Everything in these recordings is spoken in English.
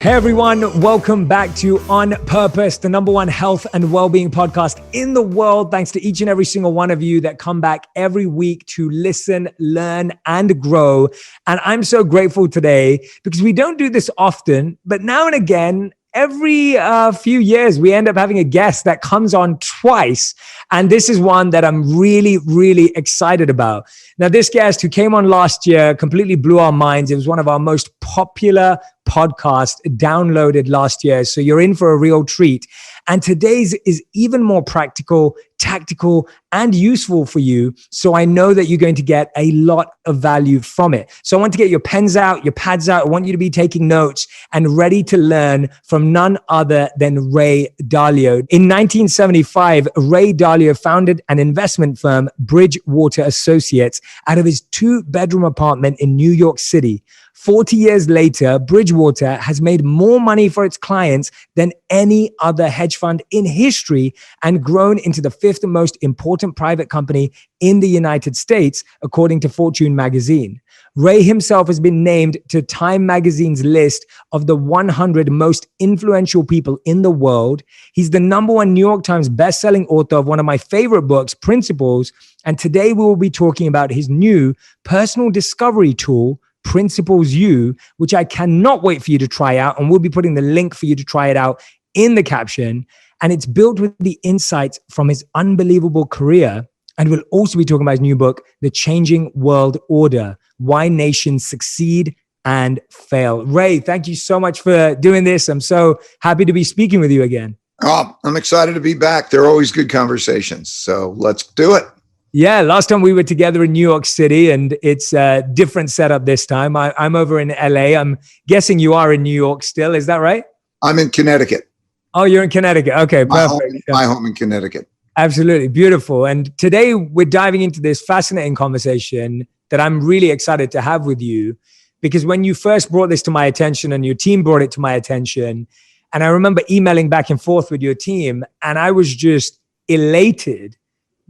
Hey everyone, welcome back to On Purpose, the number one health and well-being podcast in the world. Thanks to each and every single one of you that come back every week to listen, learn, and grow. And I'm so grateful today because we don't do this often, but now and again, every few years, we end up having a guest that comes on twice. And this is one that I'm really, really excited about. Now, this guest who came on last year completely blew our minds. It was one of our most popular podcast downloaded last year. So you're in for a real treat. And today's is even more practical, tactical, and useful for you. So I know that you're going to get a lot of value from it. So I want to get your pens out, your pads out. I want you to be taking notes and ready to learn from none other than Ray Dalio. In 1975, Ray Dalio founded an investment firm, Bridgewater Associates, out of his 2-bedroom apartment in New York City. 40 years later, Bridgewater has made more money for its clients than any other hedge fund in history and grown into the 5th most important private company in the United States, according to Fortune magazine. Ray himself has been named to Time magazine's list of the 100 most influential people in the world. He's the number one New York Times bestselling author of one of my favorite books, Principles. And today we will be talking about his new personal discovery tool, Principles U, which I cannot wait for you to try out. And we'll be putting the link for you to try it out in the caption. And it's built with the insights from his unbelievable career. And we'll also be talking about his new book, The Changing World Order: Why Nations Succeed and Fail. Ray, thank you so much for doing this. I'm so happy to be speaking with you again. Oh, I'm excited to be back. They're always good conversations. So let's do it. Yeah, last time we were together in New York City, and it's a different setup this time. I'm over in LA. I'm guessing you are in New York still. Is that right? I'm in Connecticut. Oh, you're in Connecticut. Okay, perfect. My home in Connecticut. Absolutely. Beautiful. And today we're diving into this fascinating conversation that I'm really excited to have with you, because when you first brought this to my attention and your team brought it to my attention, and I remember emailing back and forth with your team, and I was just elated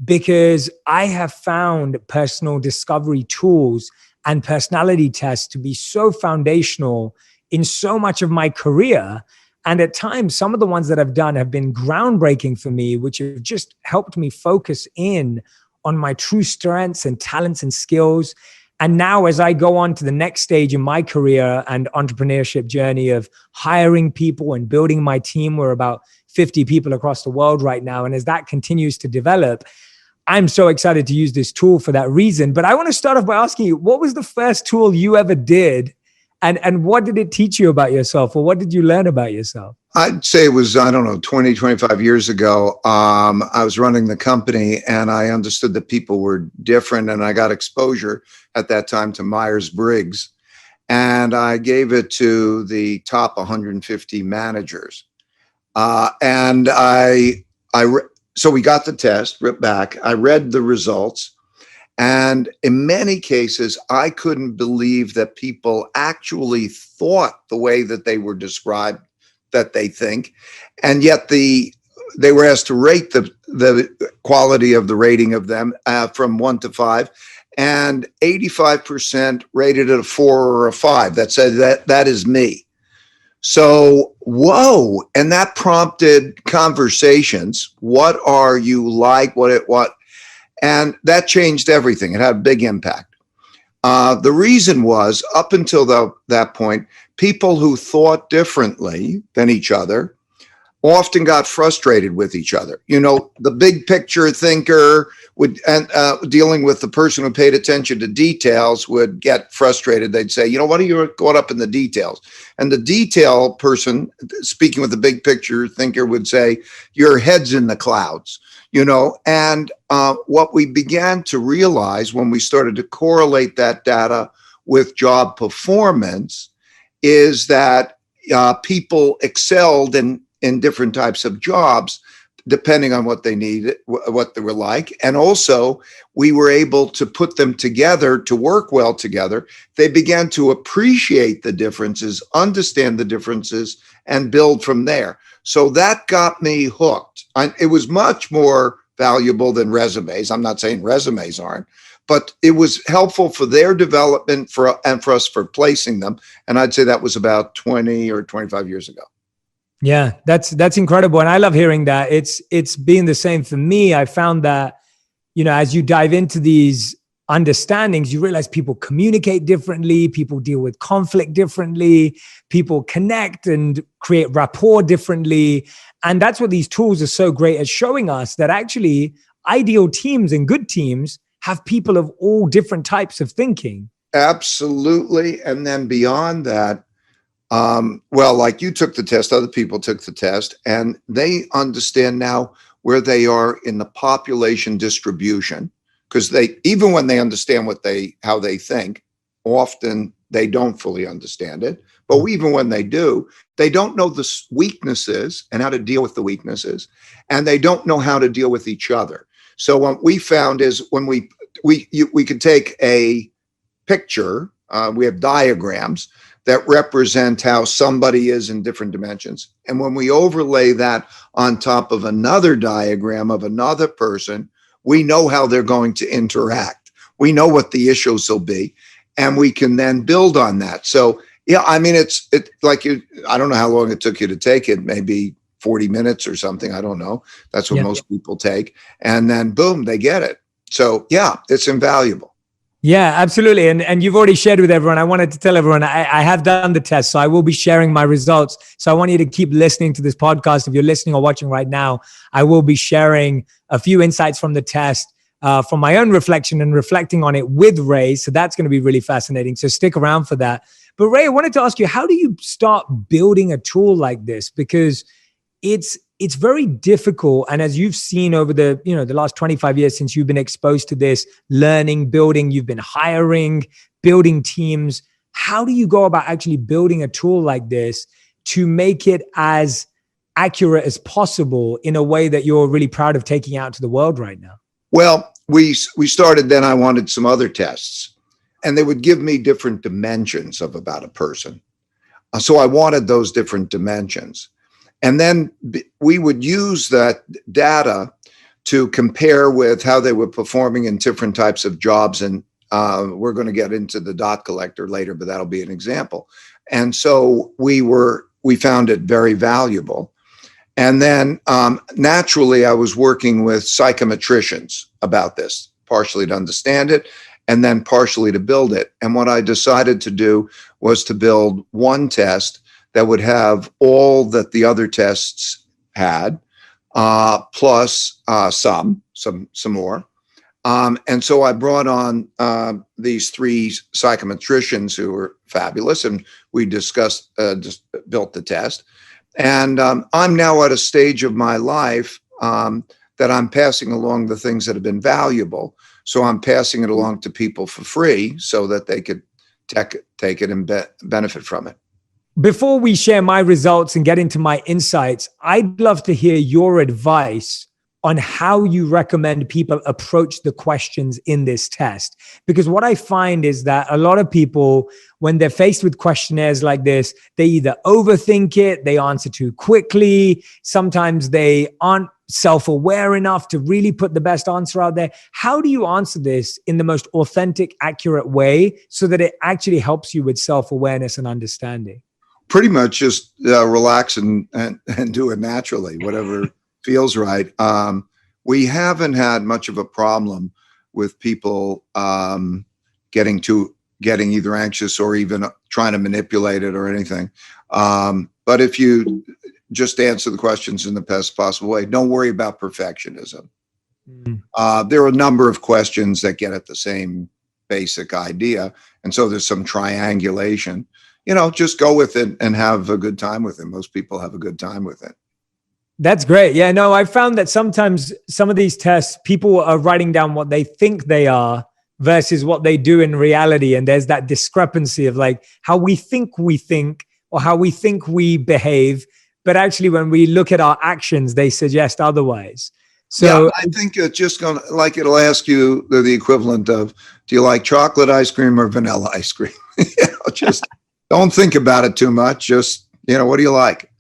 because I have found personal discovery tools and personality tests to be so foundational in so much of my career. And at times, some of the ones that I've done have been groundbreaking for me, which have just helped me focus in on my true strengths and talents and skills. And now as I go on to the next stage in my career and entrepreneurship journey of hiring people and building my team, we're about 50 people across the world right now. And as that continues to develop, I'm so excited to use this tool for that reason. But I want to start off by asking you, what was the first tool you ever did? And what did it teach you about yourself? Or what did you learn about yourself? I'd say it was, 20, 25 years ago. I was running the company and I understood that people were different. And I got exposure at that time to Myers-Briggs. And I gave it to the top 150 managers. So we got the test, ripped back. I read the results. And in many cases, I couldn't believe that people actually thought the way that they were described that they think. And yet they were asked to rate the quality of the rating of them from 1 to 5. And 85% rated it a 4 or a 5. That said, that is me. So, whoa. And that prompted conversations. What are you like? What? And that changed everything. It had a big impact. The reason was, up until that point, people who thought differently than each other often got frustrated with each other. You know, the big picture thinker dealing with the person who paid attention to details would get frustrated. They'd say, what are you caught up in the details? And the detail person, speaking with the big picture thinker, would say, your head's in the clouds. And what we began to realize when we started to correlate that data with job performance is that people excelled in different types of jobs, depending on what they needed, what they were like. And also, we were able to put them together to work well together. They began to appreciate the differences, understand the differences, and build from there. So that got me hooked. It was much more valuable than resumes. I'm not saying resumes aren't, but it was helpful for their development and for us for placing them. And I'd say that was about 20 or 25 years ago. Yeah, that's incredible. And I love hearing that. It's been the same for me. I found that, as you dive into these understandings, you realize people communicate differently, people deal with conflict differently, people connect and create rapport differently. And that's what these tools are so great at showing us, that actually ideal teams and good teams have people of all different types of thinking. Absolutely. And then beyond that, well, like you took the test, other people took the test, and they understand now where they are in the population distribution, because even when they understand how they think, often they don't fully understand it. But even when they do, they don't know the weaknesses and how to deal with the weaknesses, and they don't know how to deal with each other. So what we found is when we could take a picture, we have diagrams that represent how somebody is in different dimensions. And when we overlay that on top of another diagram of another person, we know how they're going to interact. We know what the issues will be, and we can then build on that. So, yeah, I mean, it's like I don't know how long it took you to take it, maybe 40 minutes or something. I don't know. That's what most people take. And then boom, they get it. So yeah, it's invaluable. Yeah, absolutely. And you've already shared with everyone. I wanted to tell everyone I have done the test, so I will be sharing my results. So I want you to keep listening to this podcast. If you're listening or watching right now, I will be sharing a few insights from the test, from my own reflection and reflecting on it with Ray. So that's going to be really fascinating. So stick around for that. But Ray, I wanted to ask you, how do you start building a tool like this? Because it's very difficult. And as you've seen over the last 25 years since you've been exposed to this, learning, building, you've been hiring, building teams. How do you go about actually building a tool like this to make it as accurate as possible in a way that you're really proud of taking out to the world right now? Well, we started, then I wanted some other tests, and they would give me different dimensions of about a person. So I wanted those different dimensions. And then we would use that data to compare with how they were performing in different types of jobs. And we're going to get into the dot collector later, but that'll be an example. And so we found it very valuable. And then naturally, I was working with psychometricians about this, partially to understand it, and then partially to build it. And what I decided to do was to build one test that would have all that the other tests had, plus some more. And so I brought on these three psychometricians who were fabulous, and we discussed, just built the test. And I'm now at a stage of my life that I'm passing along the things that have been valuable. So I'm passing it along to people for free so that they could take it and benefit from it. Before we share my results and get into my insights, I'd love to hear your advice on how you recommend people approach the questions in this test. Because what I find is that a lot of people, when they're faced with questionnaires like this, they either overthink it, they answer too quickly, sometimes they aren't self-aware enough to really put the best answer out there. How do you answer this in the most authentic, accurate way so that it actually helps you with self-awareness and understanding? Pretty much just relax and do it naturally, whatever feels right. We haven't had much of a problem with people getting either anxious or even trying to manipulate it or anything. But if you just answer the questions in the best possible way, don't worry about perfectionism. There are a number of questions that get at the same basic idea. And so there's some triangulation. Just go with it and have a good time with it. Most people have a good time with it. That's great. Yeah, no, I found that sometimes some of these tests, people are writing down what they think they are versus what they do in reality. And there's that discrepancy of like how we think or how we think we behave. But actually, when we look at our actions, they suggest otherwise. So yeah, I think it's just going to, like, it'll ask you the equivalent of, do you like chocolate ice cream or vanilla ice cream? Just don't think about it too much. Just, what do you like?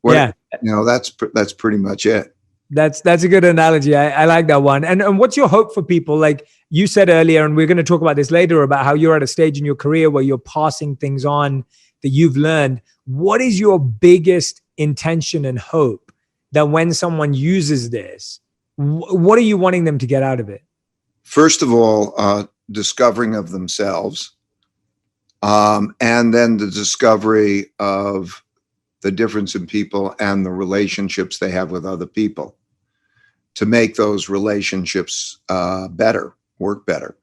That's pretty much it. That's a good analogy. I like that one. And what's your hope for people? Like you said earlier, and we're going to talk about this later, about how you're at a stage in your career where you're passing things on that you've learned. What is your biggest intention and hope that when someone uses this, what are you wanting them to get out of it? First of all, discovering of themselves, and then the discovery of the difference in people and the relationships they have with other people, to make those relationships better, work better.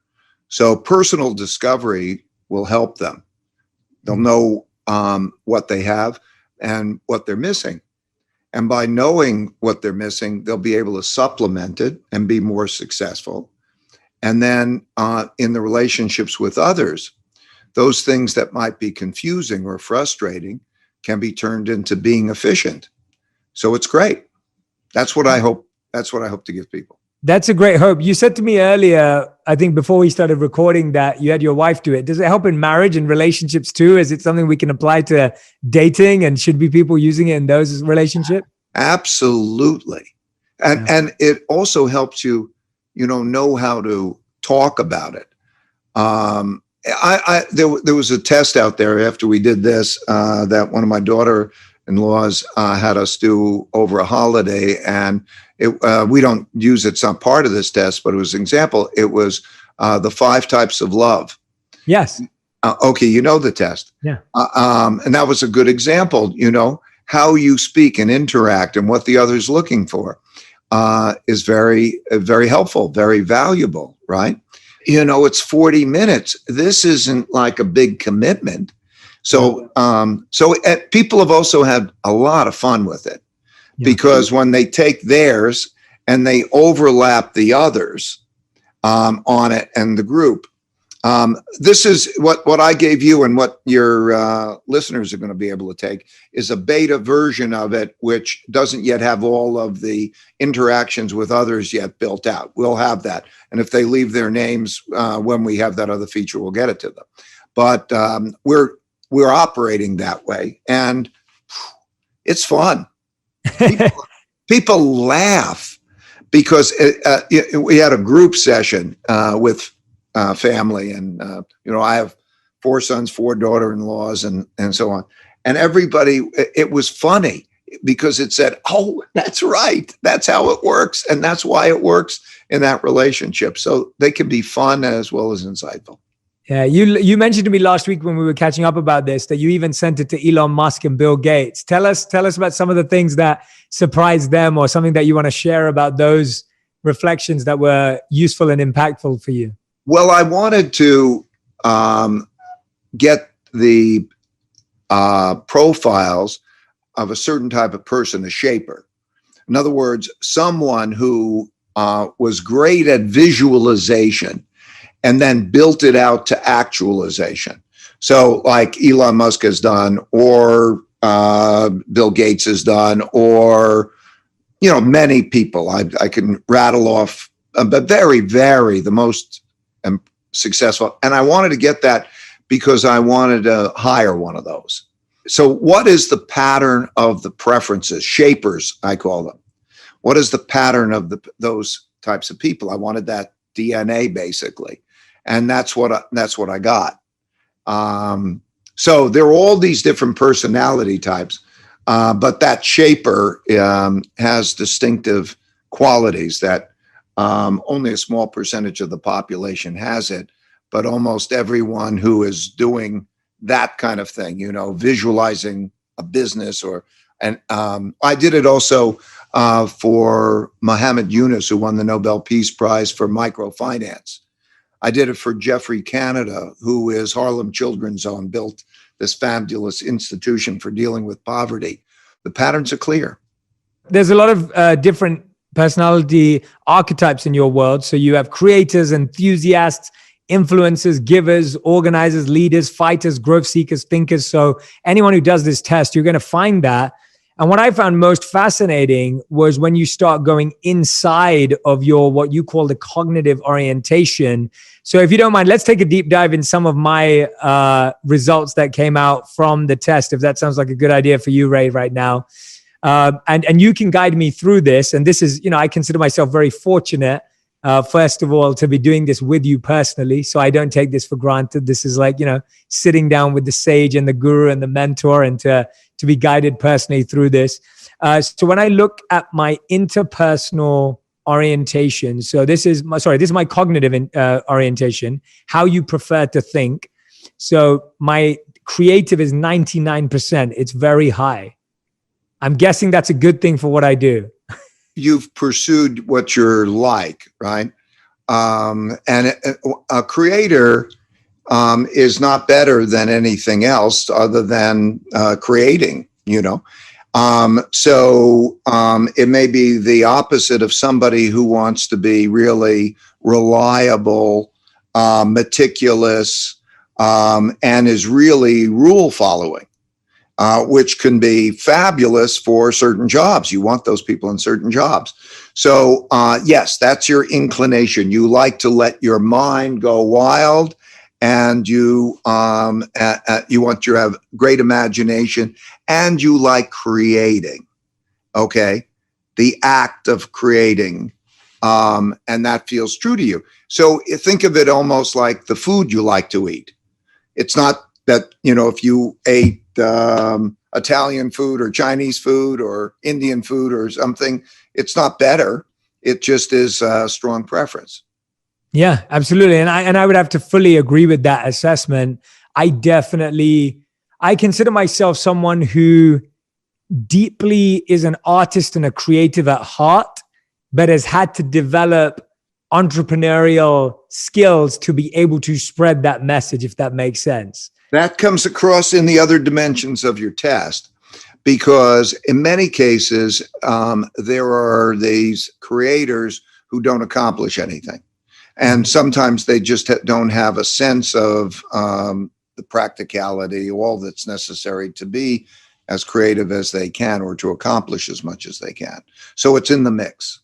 So personal discovery will help them. They'll know what they have and what they're missing. And by knowing what they're missing, they'll be able to supplement it and be more successful. And then in the relationships with others, those things that might be confusing or frustrating can be turned into being efficient. So it's great. That's what I hope. That's what I hope to give people. That's a great hope. You said to me earlier, I think before we started recording, that you had your wife do it. Does it help in marriage and relationships too? Is it something we can apply to dating, and should be people using it in those relationships? Absolutely. And it also helps you, know how to talk about it. There was a test out there after we did this that one of my daughter-in-laws had us do over a holiday, and we don't use it. It's not part of this test, but it was an example. It was the 5 types of love. Yes. Okay, you know the test. Yeah. And that was a good example. How you speak and interact and what the other's looking for is very, very helpful, very valuable, right? It's 40 minutes. This isn't like a big commitment. So people have also had a lot of fun with it, because when they take theirs and they overlap the others on it and the group, this is what I gave you, and what your listeners are going to be able to take is a beta version of it, which doesn't yet have all of the interactions with others yet built out. We'll have that. And if they leave their names when we have that other feature, we'll get it to them. But we're operating that way, and it's fun. People laugh because we had a group session with family, and I have 4 sons, 4 daughter-in-laws, and so on. And everybody, it was funny because it said, "Oh, that's right. That's how it works, and that's why it works in that relationship." So they can be fun as well as insightful. Yeah, you mentioned to me last week when we were catching up about this that you even sent it to Elon Musk and Bill Gates. Tell us about some of the things that surprised them, or something that you want to share about those reflections that were useful and impactful for you. Well, I wanted to get the profiles of a certain type of person, a shaper. In other words, someone who was great at visualization and then built it out to actualization. So like Elon Musk has done, or Bill Gates has done, or, many people. I can rattle off, but very, very the most successful. And I wanted to get that because I wanted to hire one of those. So what is the pattern of the preferences? Shapers, I call them. What is the pattern of those types of people? I wanted that DNA basically. And that's what I got. So there are all these different personality types, but that shaper has distinctive qualities that only a small percentage of the population has it, but almost everyone who is doing that kind of thing, visualizing a business and I did it also for Muhammad Yunus, who won the Nobel Peace Prize for microfinance. I did it for Jeffrey Canada, who is Harlem Children's Zone, built this fabulous institution for dealing with poverty. The patterns are clear. There's a lot of different personality archetypes in your world. So you have creators, enthusiasts, influencers, givers, organizers, leaders, fighters, growth seekers, thinkers. So anyone who does this test, you're going to find that. And what I found most fascinating was when you start going inside of your, what you call the cognitive orientation. So if you don't mind, let's take a deep dive in some of my results that came out from the test, if that sounds like a good idea for you, Ray, right now. And you can guide me through this. And this is, I consider myself very fortunate, first of all, to be doing this with you personally. So I don't take this for granted. This is like, sitting down with the sage and the guru and the mentor, and to be guided personally through this. So when I look at my interpersonal orientation, so this is my cognitive orientation, how you prefer to think. So my creative is 99%. It's very high. I'm guessing that's a good thing for what I do. You've pursued what you're like, right? And a creator is not better than anything else other than creating, So it may be the opposite of somebody who wants to be really reliable, meticulous, and is really rule following, which can be fabulous for certain jobs. You want those people in certain jobs. So yes, that's your inclination. You like to let your mind go wild, and you want to have great imagination, and you like creating. Okay, the act of creating, and that feels true to you. So think of it almost like the food you like to eat. It's not that, if you ate Italian food or Chinese food or Indian food or something, it's not better. It just is a strong preference. Yeah, absolutely. And I would have to fully agree with that assessment. I consider myself someone who deeply is an artist and a creative at heart, but has had to develop entrepreneurial skills to be able to spread that message, if that makes sense. That comes across in the other dimensions of your test, because in many cases, there are these creators who don't accomplish anything. And sometimes they just don't have a sense of the practicality, all that's necessary to be as creative as they can, or to accomplish as much as they can. So it's in the mix.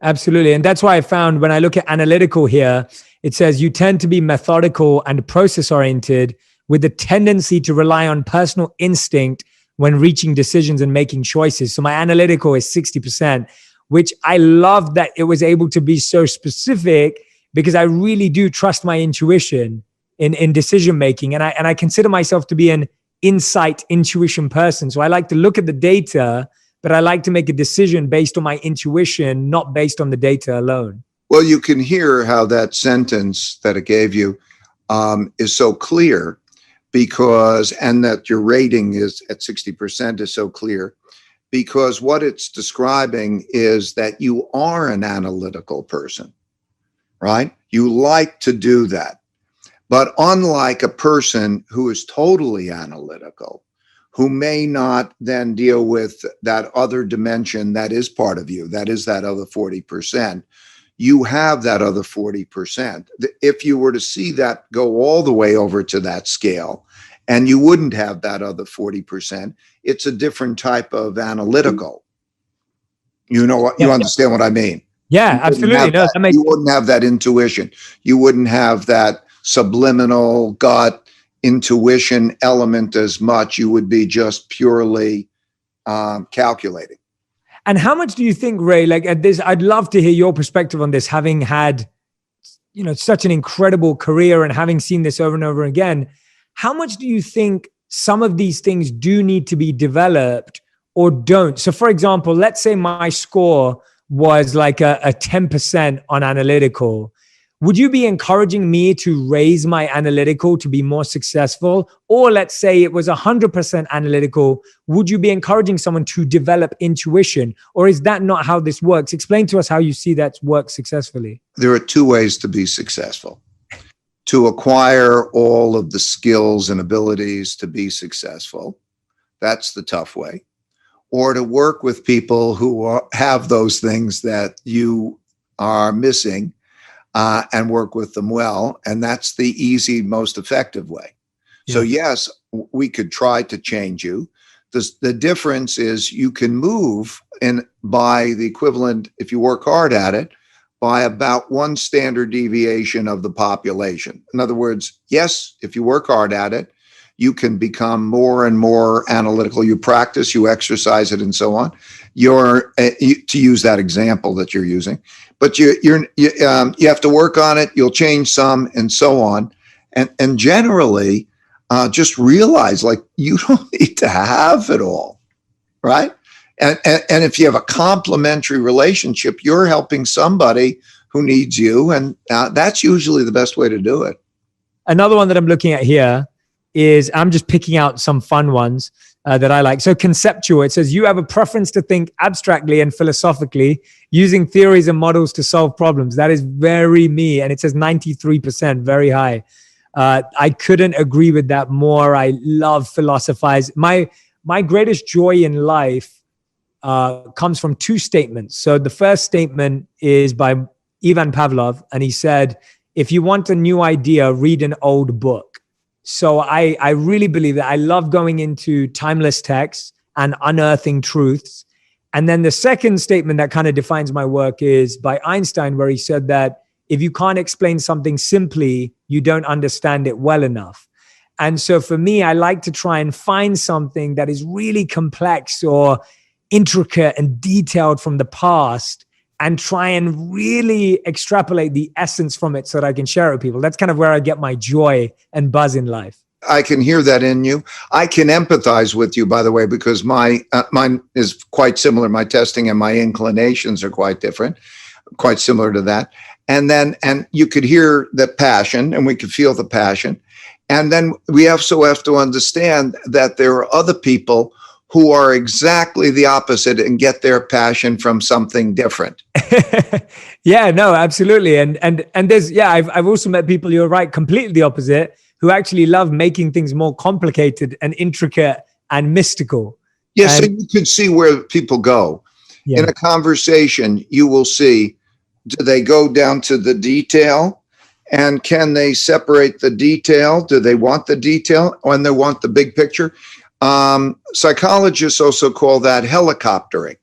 Absolutely. And that's why I found when I look at analytical here, it says you tend to be methodical and process oriented, with a tendency to rely on personal instinct when reaching decisions and making choices. So my analytical is 60%, which I love that it was able to be so specific, because I really do trust my intuition in decision making. And I consider myself to be an intuition person. So I like to look at the data, but I like to make a decision based on my intuition, not based on the data alone. Well, you can hear how that sentence that it gave you is so clear, and that your rating is at 60% is so clear, because what it's describing is that you are an analytical person, right? You like to do that. But unlike a person who is totally analytical, who may not then deal with that other dimension that is part of you, that is that other 40%, you have that other 40%. If you were to see that go all the way over to that scale, and you wouldn't have that other 40%, it's a different type of analytical. You understand what I mean? Yeah, absolutely. You wouldn't have that intuition. You wouldn't have that subliminal gut intuition element as much. You would be just purely calculating. And how much do you think, Ray, like at this, I'd love to hear your perspective on this, having had, such an incredible career and having seen this over and over again. How much do you think some of these things do need to be developed or don't? So for example, let's say my score was like a 10% on analytical. Would you be encouraging me to raise my analytical to be more successful? Or let's say it was 100% analytical. Would you be encouraging someone to develop intuition? Or is that not how this works? Explain to us how you see that work successfully. There are two ways to be successful. To acquire all of the skills and abilities to be successful. That's the tough way. Or to work with people who have those things that you are missing, and work with them well. And that's the easy, most effective way. Yeah. So yes, we could try to change you. The difference is you can move by the equivalent, if you work hard at it, by about one standard deviation of the population. In other words, yes, if you work hard at it, you can become more and more analytical. You practice, you exercise it, and so on. To use that example that you're using, but you have to work on it. You'll change some, and so on. And generally, just realize, like, you don't need to have it all, right? And if you have a complementary relationship, you're helping somebody who needs you, and that's usually the best way to do it. Another one that I'm looking at here is, I'm just picking out some fun ones that I like. So conceptual, it says, you have a preference to think abstractly and philosophically using theories and models to solve problems. That is very me. And it says 93%, very high. I couldn't agree with that more. I love philosophize. My greatest joy in life comes from two statements. So the first statement is by Ivan Pavlov, and he said, if you want a new idea, read an old book. So I really believe that. I love going into timeless texts and unearthing truths. And then the second statement that kind of defines my work is by Einstein, where he said that if you can't explain something simply, you don't understand it well enough. And so for me, I like to try and find something that is really complex or intricate and detailed from the past, and try and really extrapolate the essence from it so that I can share it with people. That's kind of where I get my joy and buzz in life. I can hear that in you. I can empathize with you, by the way, because mine is quite similar. My testing and my inclinations are quite different, quite similar to that. And you could hear the passion, and we could feel the passion. And then we also have to understand that there are other people who are exactly the opposite and get their passion from something different. Yeah, no, absolutely. And there's, I've also met people, you're right, completely the opposite, who actually love making things more complicated and intricate and mystical. Yeah, so you can see where people go. Yeah. In a conversation, you will see, do they go down to the detail? And can they separate the detail? Do they want the detail when they want the big picture? Psychologists also call that helicoptering.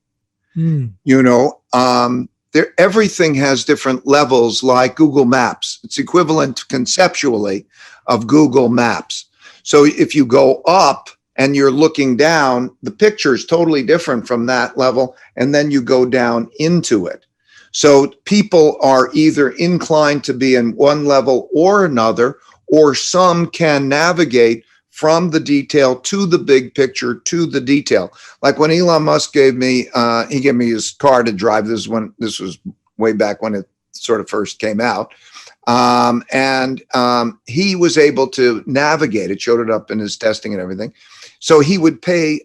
Everything has different levels, like Google Maps. It's equivalent conceptually of Google Maps. So if you go up and you're looking down, the picture is totally different from that level, and then you go down into it. So people are either inclined to be in one level or another, or some can navigate from the detail to the big picture to the detail. Like when Elon Musk gave me his car to drive. This was way back when it sort of first came out. He was able to navigate it, showed it up in his testing and everything. So he would pay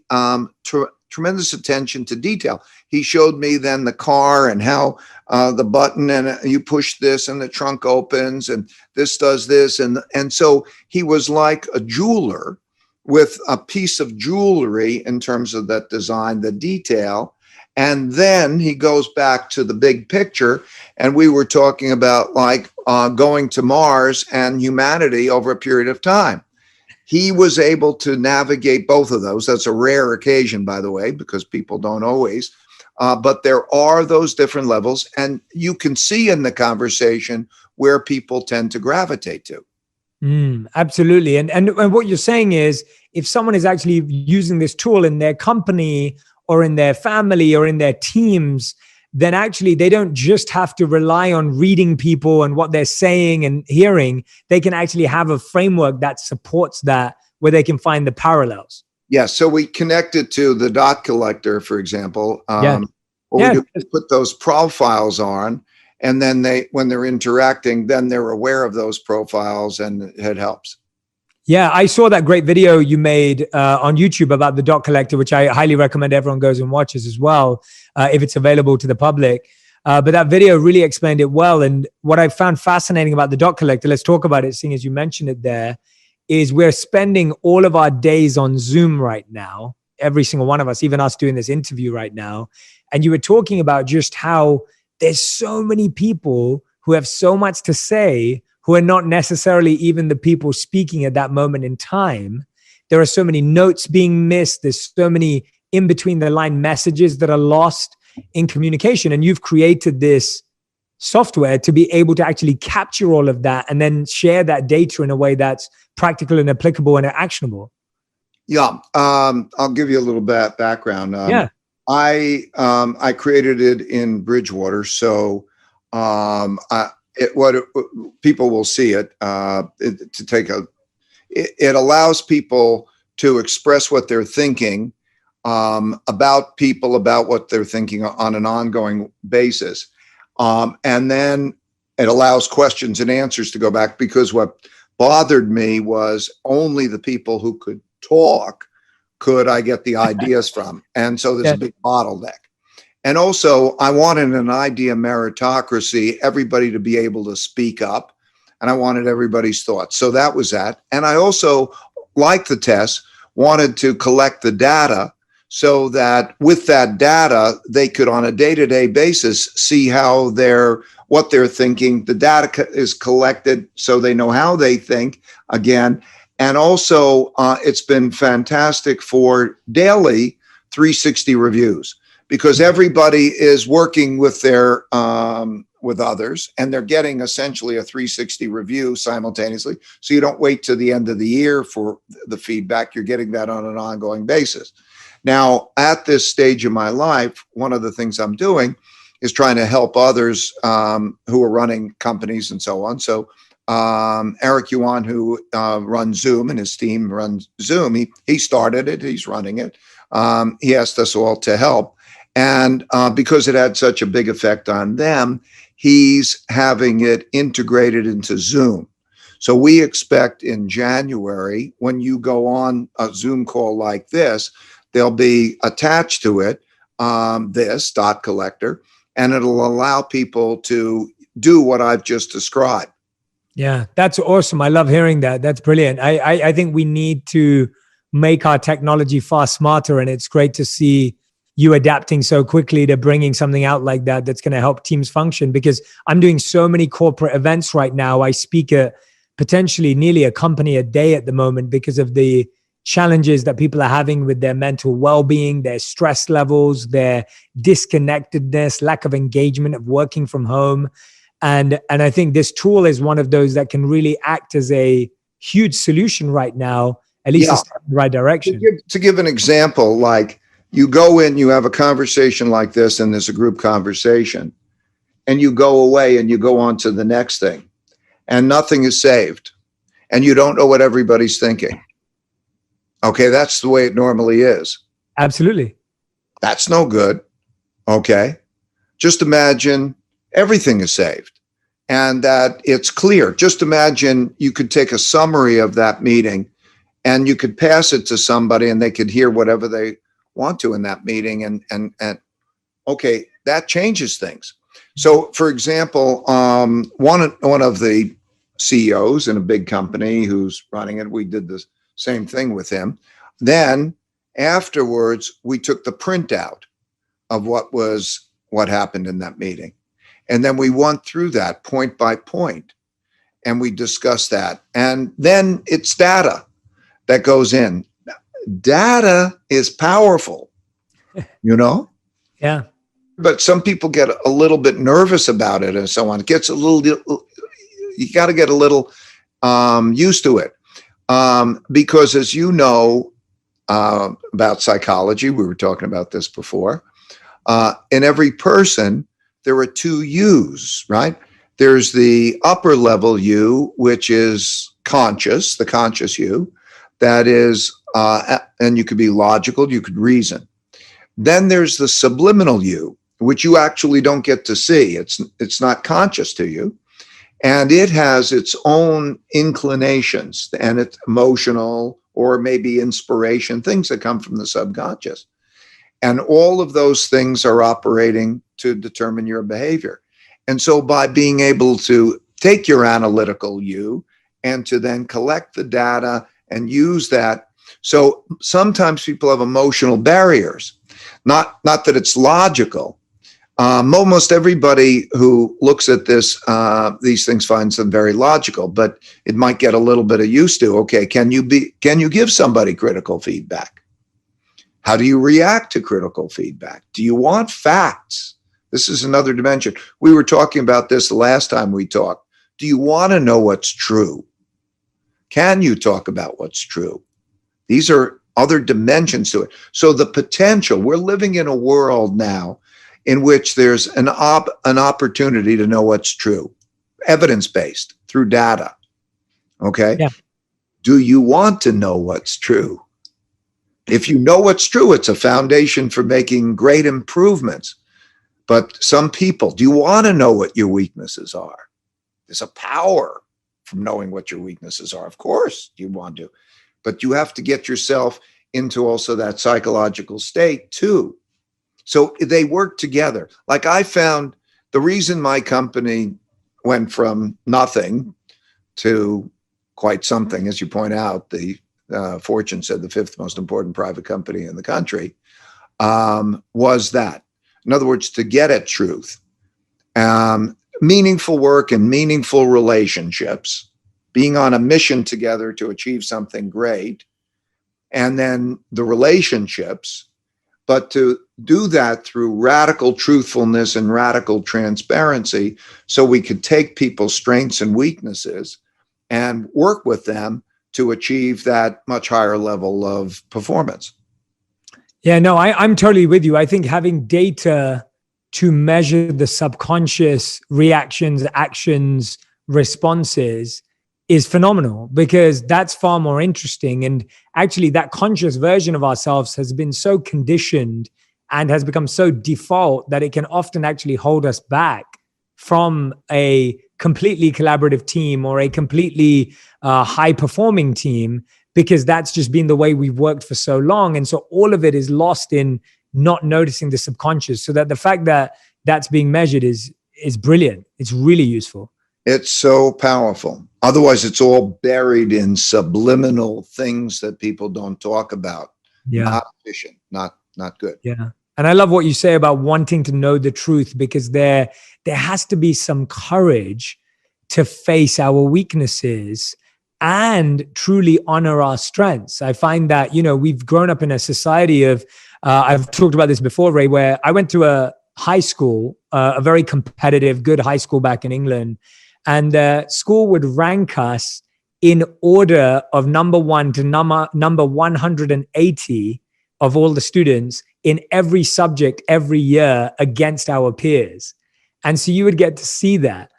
tremendous attention to detail. He showed me then the car and how the button, and you push this and the trunk opens and this does this. And so he was like a jeweler with a piece of jewelry in terms of that design, the detail. And then he goes back to the big picture. And we were talking about like going to Mars and humanity over a period of time. He was able to navigate both of those. That's a rare occasion, by the way, because people don't always. But there are those different levels, and you can see in the conversation where people tend to gravitate to. Absolutely. And what you're saying is, if someone is actually using this tool in their company or in their family or in their teams, then actually they don't just have to rely on reading people and what they're saying and hearing. They can actually have a framework that supports that, where they can find the parallels. Yeah, so we connected to the dot collector, for example. We do is put those profiles on, and then when they're interacting, then they're aware of those profiles, and it helps. Yeah, I saw that great video you made on YouTube about the dot collector, which I highly recommend everyone goes and watches as well, if it's available to the public. But that video really explained it well. And what I found fascinating about the dot collector, let's talk about it, seeing as you mentioned it there, is we're spending all of our days on Zoom right now, every single one of us, even us doing this interview right now. And you were talking about just how there's so many people who have so much to say who are not necessarily even the people speaking at that moment in time. There are so many notes being missed. There's so many in between the line messages that are lost in communication. And you've created this software to be able to actually capture all of that and then share that data in a way that's practical and applicable and actionable? Yeah, I'll give you a little bit background. Yeah. I created it in Bridgewater, so people will see it. It allows people to express what they're thinking about people, about what they're thinking on an ongoing basis, and then it allows questions and answers to go back, because what bothered me was only the people who could talk could I get the ideas from. And so there's a big bottleneck. And also, I wanted an idea meritocracy, everybody to be able to speak up, and I wanted everybody's thoughts. So that was that. And I also, like the test, wanted to collect the data so that with that data, they could on a day-to-day basis see what they're thinking. The data is collected so they know how they think again. And also, it's been fantastic for daily 360 reviews, because everybody is working with their with others, and they're getting essentially a 360 review simultaneously. So you don't wait to the end of the year for the feedback. You're getting that on an ongoing basis. Now, at this stage of my life, one of the things I'm doing is trying to help others who are running companies and so on. So Eric Yuan, who runs Zoom, and his team runs Zoom, he started it, he's running it. He asked us all to help. And because it had such a big effect on them, he's having it integrated into Zoom. So we expect in January, when you go on a Zoom call like this, there'll be attached to it this dot collector, and it'll allow people to do what I've just described. Yeah, that's awesome. I love hearing that. That's brilliant. I think we need to make our technology far smarter, and it's great to see you adapting so quickly to bringing something out like that that's going to help teams function, because I'm doing so many corporate events right now. I speak at potentially nearly a company a day at the moment because of the challenges that people are having with their mental well-being, their stress levels, their disconnectedness, lack of engagement of working from home. And I think this tool is one of those that can really act as a huge solution right now, at least a step in the right direction. To give an example, like you go in, you have a conversation like this, and there's a group conversation, and you go away and you go on to the next thing, and nothing is saved, and you don't know what everybody's thinking. Okay, that's the way it normally is. Absolutely. That's no good. Okay. Just imagine everything is saved and that it's clear. Just imagine you could take a summary of that meeting and you could pass it to somebody and they could hear whatever they want to in that meeting. And okay, that changes things. So for example, one of the CEOs in a big company who's running it, we did the same thing with him. Then afterwards, we took the printout of what happened in that meeting. And then we went through that point by point and we discussed that. And then it's data that goes in. Data is powerful, you know? Yeah. But some people get a little bit nervous about it and so on. It gets you got to get a little used to it. Because as you know about psychology, we were talking about this before, in every person, there are two yous, right? There's the upper level you, which is conscious, the conscious you, that is, and you could be logical, you could reason. Then there's the subliminal you, which you actually don't get to see. It's not conscious to you. And it has its own inclinations, and it's emotional or maybe inspiration, things that come from the subconscious. And all of those things are operating to determine your behavior. And so by being able to take your analytical you and to then collect the data and use that. So sometimes people have emotional barriers, not that it's logical. Almost everybody who looks at these things finds them very logical, but it might get a little bit of used to. Okay, can you give somebody critical feedback? How do you react to critical feedback? Do you want facts This is another dimension. We were talking about this the last time we talked. Do you want to know what's true? Can you talk about what's true? These are other dimensions to it. So the potential, we're living in a world now in which there's an opportunity to know what's true, evidence-based through data. Okay. Yeah. Do you want to know what's true? If you know what's true, it's a foundation for making great improvements. But some people, do you want to know what your weaknesses are? There's a power from knowing what your weaknesses are. Of course you want to, but you have to get yourself into also that psychological state too. So they work together. Like I found the reason my company went from nothing to quite something, as you point out, the Fortune said the 5th most important private company in the country, was that. In other words, to get at truth, meaningful work and meaningful relationships, being on a mission together to achieve something great, and then the relationships, but to do that through radical truthfulness and radical transparency so we could take people's strengths and weaknesses and work with them to achieve that much higher level of performance. Yeah, no, I'm totally with you. I think having data to measure the subconscious reactions, actions, responses is phenomenal, because that's far more interesting. And actually that conscious version of ourselves has been so conditioned and has become so default that it can often actually hold us back from a completely collaborative team or a completely high performing team, because that's just been the way we've worked for so long. And so all of it is lost in not noticing the subconscious, so that the fact that that's being measured is brilliant. It's really useful. It's so powerful. Otherwise, it's all buried in subliminal things that people don't talk about. Yeah. Not efficient, not good. Yeah. And I love what you say about wanting to know the truth, because there has to be some courage to face our weaknesses and truly honor our strengths. I find that, we've grown up in a society of, I've talked about this before, Ray, where I went to a high school, a very competitive, good high school back in England. And school would rank us in order of number 1 to number 180 of all the students in every subject every year against our peers. And so you would get to see that.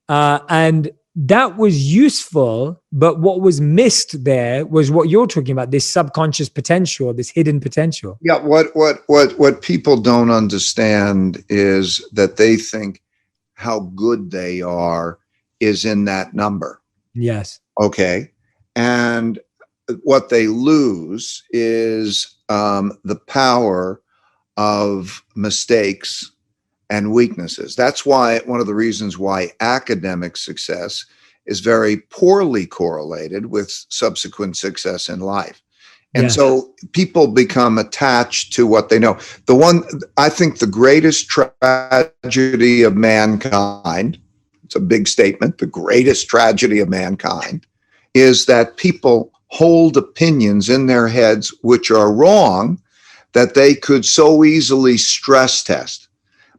And that was useful, but what was missed there was what you're talking about, this subconscious potential, this hidden potential. Yeah, what people don't understand is that they think how good they are is in that number. Yes. Okay. And what they lose is the power of mistakes and weaknesses. That's why one of the reasons why academic success is very poorly correlated with subsequent success in life. And Yes. so people become attached to what they know. I think the greatest tragedy of mankind, it's a big statement, the greatest tragedy of mankind is that people hold opinions in their heads which are wrong, that they could so easily stress test.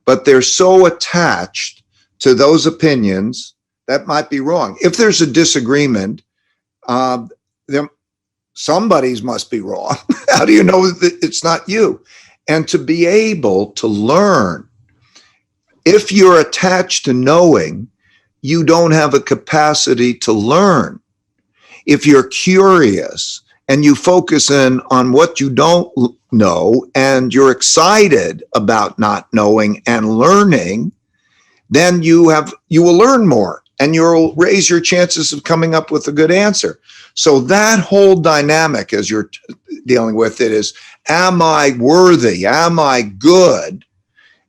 But they're so attached to those opinions that might be wrong. If there's a disagreement, somebody's must be wrong. How do you know that it's not you? And to be able to learn, if you're attached to knowing, you don't have a capacity to learn. If you're curious and you focus in on what you don't know and you're excited about not knowing and learning, then you will learn more and you'll raise your chances of coming up with a good answer. So that whole dynamic, as you're dealing with it, is, am I worthy? Am I good?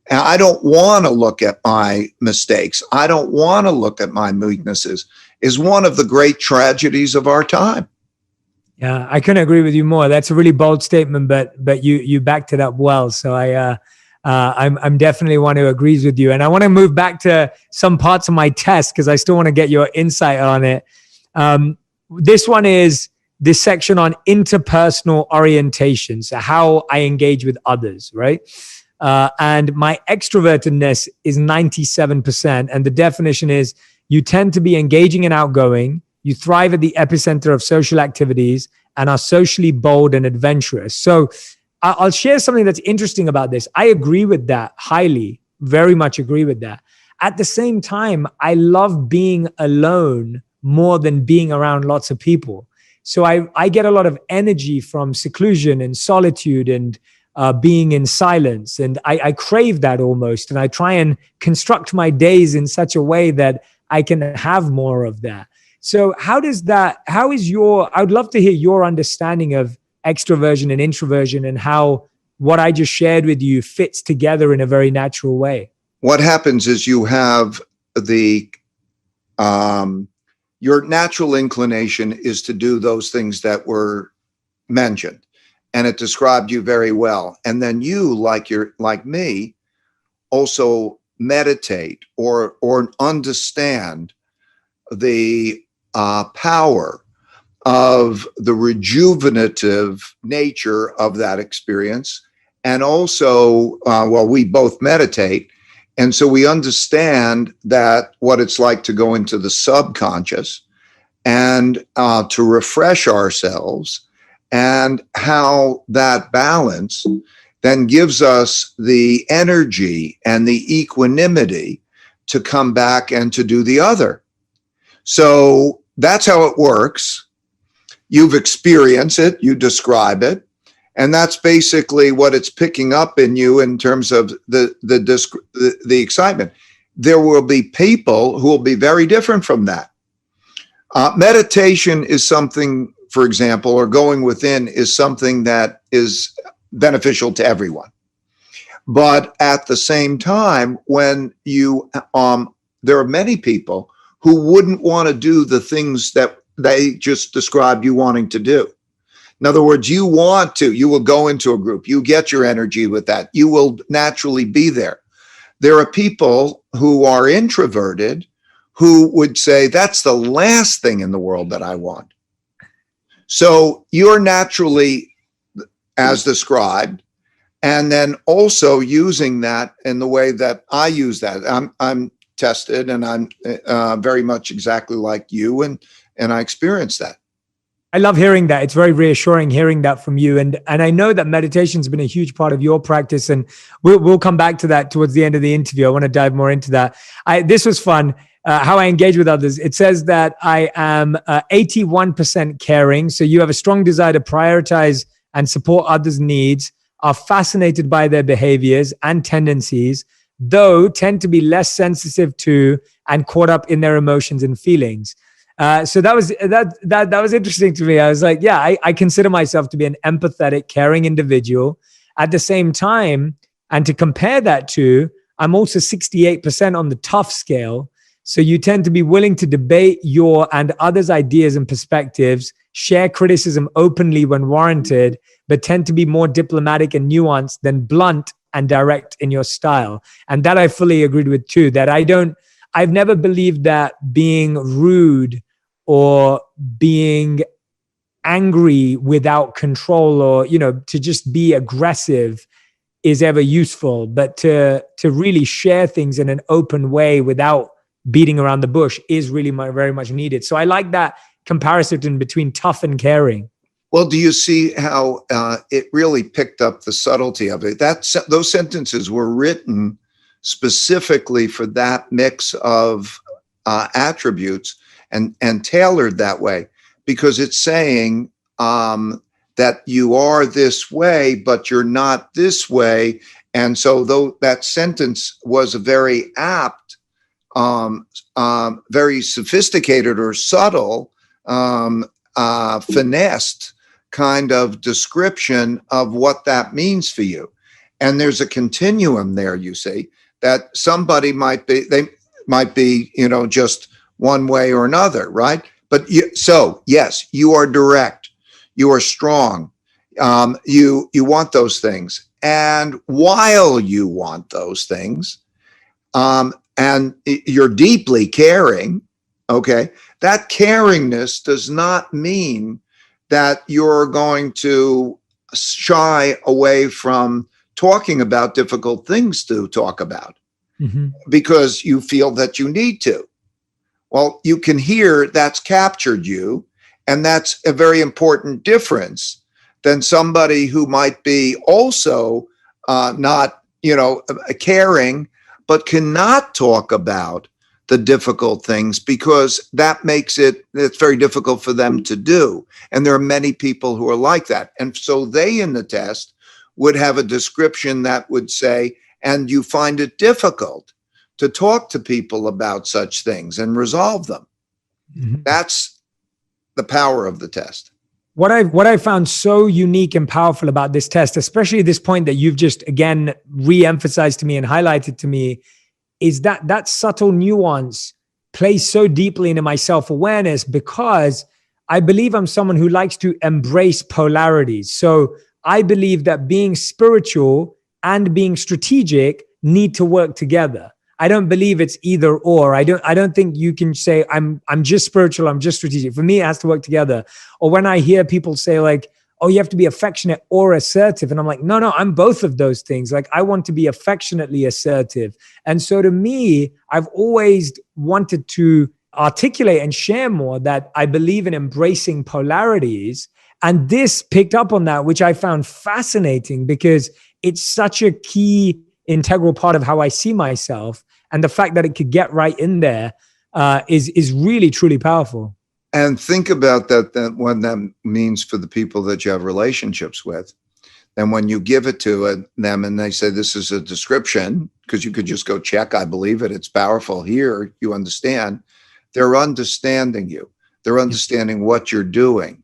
And I don't want to look at my mistakes. I don't want to look at my weaknesses, is one of the great tragedies of our time. Yeah, I couldn't agree with you more. That's a really bold statement, but you backed it up well. So I'm definitely one who agrees with you. And I want to move back to some parts of my test because I still want to get your insight on it. This one is this section on interpersonal orientation, so how I engage with others, right? and my extrovertedness is 97%. And the definition is you tend to be engaging and outgoing. You thrive at the epicenter of social activities and are socially bold and adventurous. So I'll share something that's interesting about this. I agree with that highly, very much agree with that. At the same time, I love being alone more than being around lots of people. So I get a lot of energy from seclusion and solitude and being in silence. And I crave that almost. And I try and construct my days in such a way that I can have more of that. So I would love to hear your understanding of extroversion and introversion and how what I just shared with you fits together in a very natural way. What happens is you have your natural inclination is to do those things that were mentioned, and it described you very well. And then you, like me, also meditate or understand the power of the rejuvenative nature of that experience. And also, we both meditate. And so we understand that what it's like to go into the subconscious and to refresh ourselves, and how that balance then gives us the energy and the equanimity to come back and to do the other. So that's how it works. You've experienced it, you describe it, and that's basically what it's picking up in you in terms of the excitement. There will be people who will be very different from that. Meditation is something, for example, or going within is something that is beneficial to everyone. But at the same time, when you, there are many people who wouldn't want to do the things that they just described you wanting to do. In other words, you will go into a group, you get your energy with that, you will naturally be there. There are people who are introverted who would say, that's the last thing in the world that I want. So you're naturally, as described, and then also using that in the way that I use that. I'm tested, and I'm very much exactly like you, and I experience that. I love hearing that. It's very reassuring hearing that from you. And I know that meditation's been a huge part of your practice, and we'll come back to that towards the end of the interview. I want to dive more into that. This was fun. How I engage with others. It says that I am 81% caring. So you have a strong desire to prioritize and support others' needs, are fascinated by their behaviors and tendencies, though tend to be less sensitive to and caught up in their emotions and feelings. So that was interesting to me. I was like, yeah, I consider myself to be an empathetic, caring individual. At the same time, and to compare that to, I'm also 68% on the tough scale. So you tend to be willing to debate your and others' ideas and perspectives, share criticism openly when warranted, but tend to be more diplomatic and nuanced than blunt and direct in your style. And that I fully agreed with too, that I've never believed that being rude or being angry without control, or, to just be aggressive is ever useful, but to really share things in an open way without beating around the bush is really very much needed. So I like that comparison between tough and caring. Well, do you see how it really picked up the subtlety of it? Those sentences were written specifically for that mix of attributes and tailored that way, because it's saying that you are this way, but you're not this way. And so though that sentence was a very apt, very sophisticated or subtle, finessed kind of description of what that means for you. And there's a continuum there, you see, that somebody might be just one way or another, right? But yes, you are direct, you are strong, you want those things. And while you want those things, and you're deeply caring, okay, that caringness does not mean that you're going to shy away from talking about difficult things to talk about Mm-hmm. because you feel that you need to. Well, you can hear that's captured you, and that's a very important difference than somebody who might be also not, caring, but cannot talk about the difficult things because that makes it's very difficult for them to do. And there are many people who are like that. And so they in the test would have a description that would say, and you find it difficult to talk to people about such things and resolve them. Mm-hmm. That's the power of the test. What I found so unique and powerful about this test, especially this point that you've just again re-emphasized to me and highlighted to me, is that subtle nuance plays so deeply into my self-awareness because I believe I'm someone who likes to embrace polarities. So I believe that being spiritual and being strategic need to work together. I don't believe it's either or. I don't think you can say I'm just spiritual, I'm just strategic. For me, it has to work together. Or when I hear people say like, oh, you have to be affectionate or assertive. And I'm like, no, I'm both of those things. Like I want to be affectionately assertive. And so to me, I've always wanted to articulate and share more that I believe in embracing polarities. And this picked up on that, which I found fascinating because it's such a key integral part of how I see myself. And the fact that it could get right in there is really, truly powerful. And think about that what that means for the people that you have relationships with. And when you give it to them and they say, this is a description, because you could just go check, I believe it, it's powerful here, you understand. They're understanding you. They're understanding what you're doing,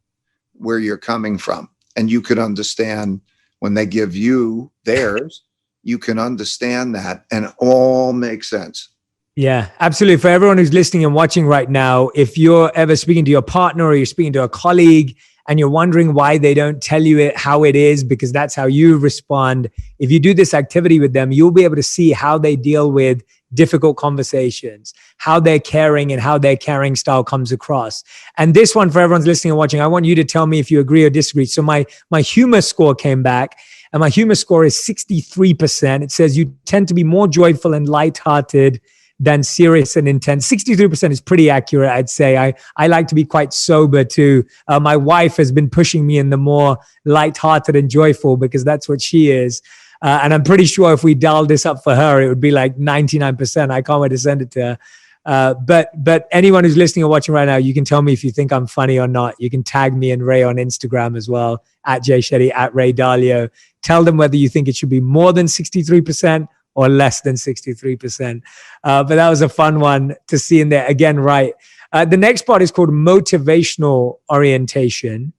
where you're coming from. And you could understand when they give you theirs, you can understand that and it all makes sense. Yeah, absolutely. For everyone who's listening and watching right now, if you're ever speaking to your partner or you're speaking to a colleague and you're wondering why they don't tell you it how it is, because that's how you respond, if you do this activity with them, you'll be able to see how they deal with difficult conversations, how they're caring and how their caring style comes across. And this one, for everyone's listening and watching, I want you to tell me if you agree or disagree. So my humor score came back and my humor score is 63%. It says you tend to be more joyful and lighthearted than serious and intense. 63% is pretty accurate, I'd say. I like to be quite sober too. My wife has been pushing me in the more lighthearted and joyful because that's what she is. And I'm pretty sure if we dialed this up for her, it would be like 99%. I can't wait to send it to her. But anyone who's listening or watching right now, you can tell me if you think I'm funny or not. You can tag me and Ray on Instagram as well, @JShetty, @RayDalio. Tell them whether you think it should be more than 63% or less than 63%. But that was a fun one to see in there. Again, right. The next part is called motivational orientation,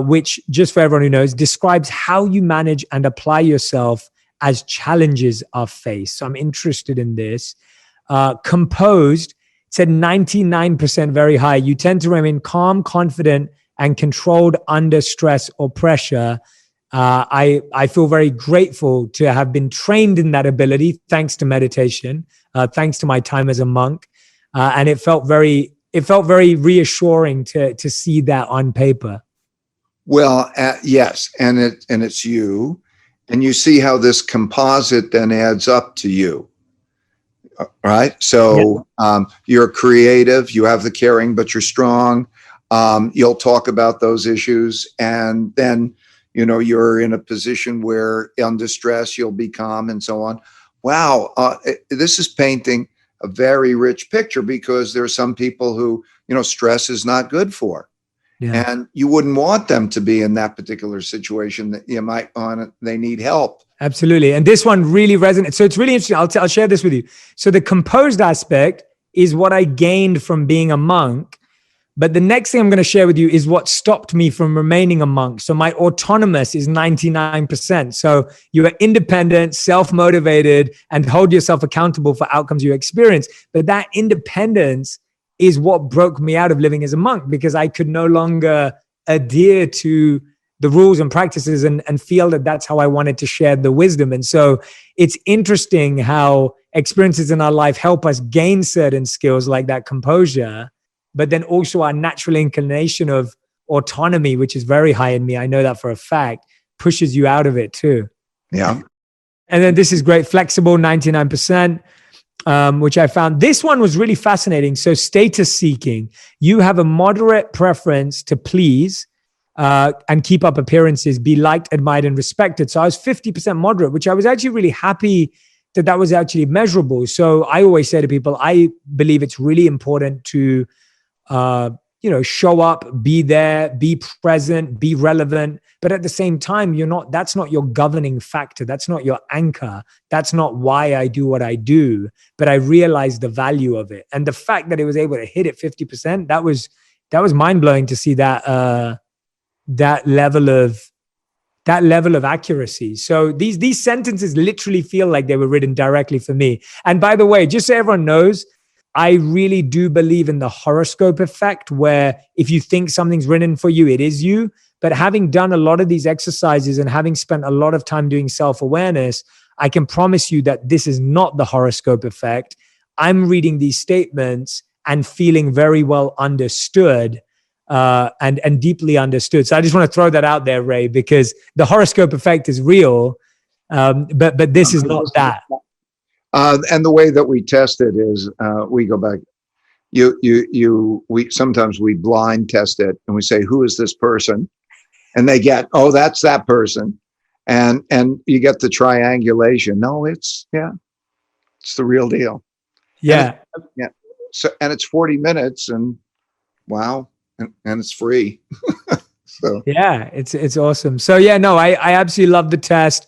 which, just for everyone who knows, describes how you manage and apply yourself as challenges are faced. So I'm interested in this. Composed, said 99%, very high. You tend to remain calm, confident, and controlled under stress or pressure. I feel very grateful to have been trained in that ability, thanks to meditation, thanks to my time as a monk. And it felt very reassuring to see that on paper. Well, yes. And it's you, and you see how this composite then adds up to you. Right. So, you're creative, you have the caring, but you're strong. You'll talk about those issues, and then, you're in a position where under stress, you'll be calm and so on. Wow. This is painting a very rich picture because there are some people who, stress is not good for. Yeah. And you wouldn't want them to be in that particular situation that you might they need help. Absolutely. And this one really resonates. So it's really interesting. I'll share this with you. So the composed aspect is what I gained from being a monk. But the next thing I'm going to share with you is what stopped me from remaining a monk. So my autonomous is 99%. So you are independent, self-motivated, and hold yourself accountable for outcomes you experience. But that independence is what broke me out of living as a monk because I could no longer adhere to the rules and practices and feel that that's how I wanted to share the wisdom. And so it's interesting how experiences in our life help us gain certain skills like that composure, but then also our natural inclination of autonomy, which is very high in me, I know that for a fact, pushes you out of it too. Yeah. And then this is great. Flexible, 99%. Which I found. This one was really fascinating. So status seeking, you have a moderate preference to please and keep up appearances, be liked, admired, and respected. So I was 50% moderate, which I was actually really happy that was actually measurable. So I always say to people, I believe it's really important to, show up, be there, be present, be relevant. But at the same time, that's not your governing factor. That's not your anchor. That's not why I do what I do. But I realized the value of it. And the fact that it was able to hit it 50%, that was mind blowing to see that level of accuracy. So these sentences literally feel like they were written directly for me. And by the way, just so everyone knows, I really do believe in the horoscope effect, where if you think something's written for you, it is you. But having done a lot of these exercises and having spent a lot of time doing self-awareness, I can promise you that this is not the horoscope effect. I'm reading these statements and feeling very well understood and deeply understood. So I just want to throw that out there, Ray, because the horoscope effect is real, but this is not that. And the way that we test it is we go back. We sometimes we blind test it and we say, who is this person? And they get, oh, that's that person. And you get the triangulation. No, it's the real deal. Yeah. So, and it's 40 minutes and wow. And it's free. So yeah, it's awesome. So yeah, no, I absolutely love the test.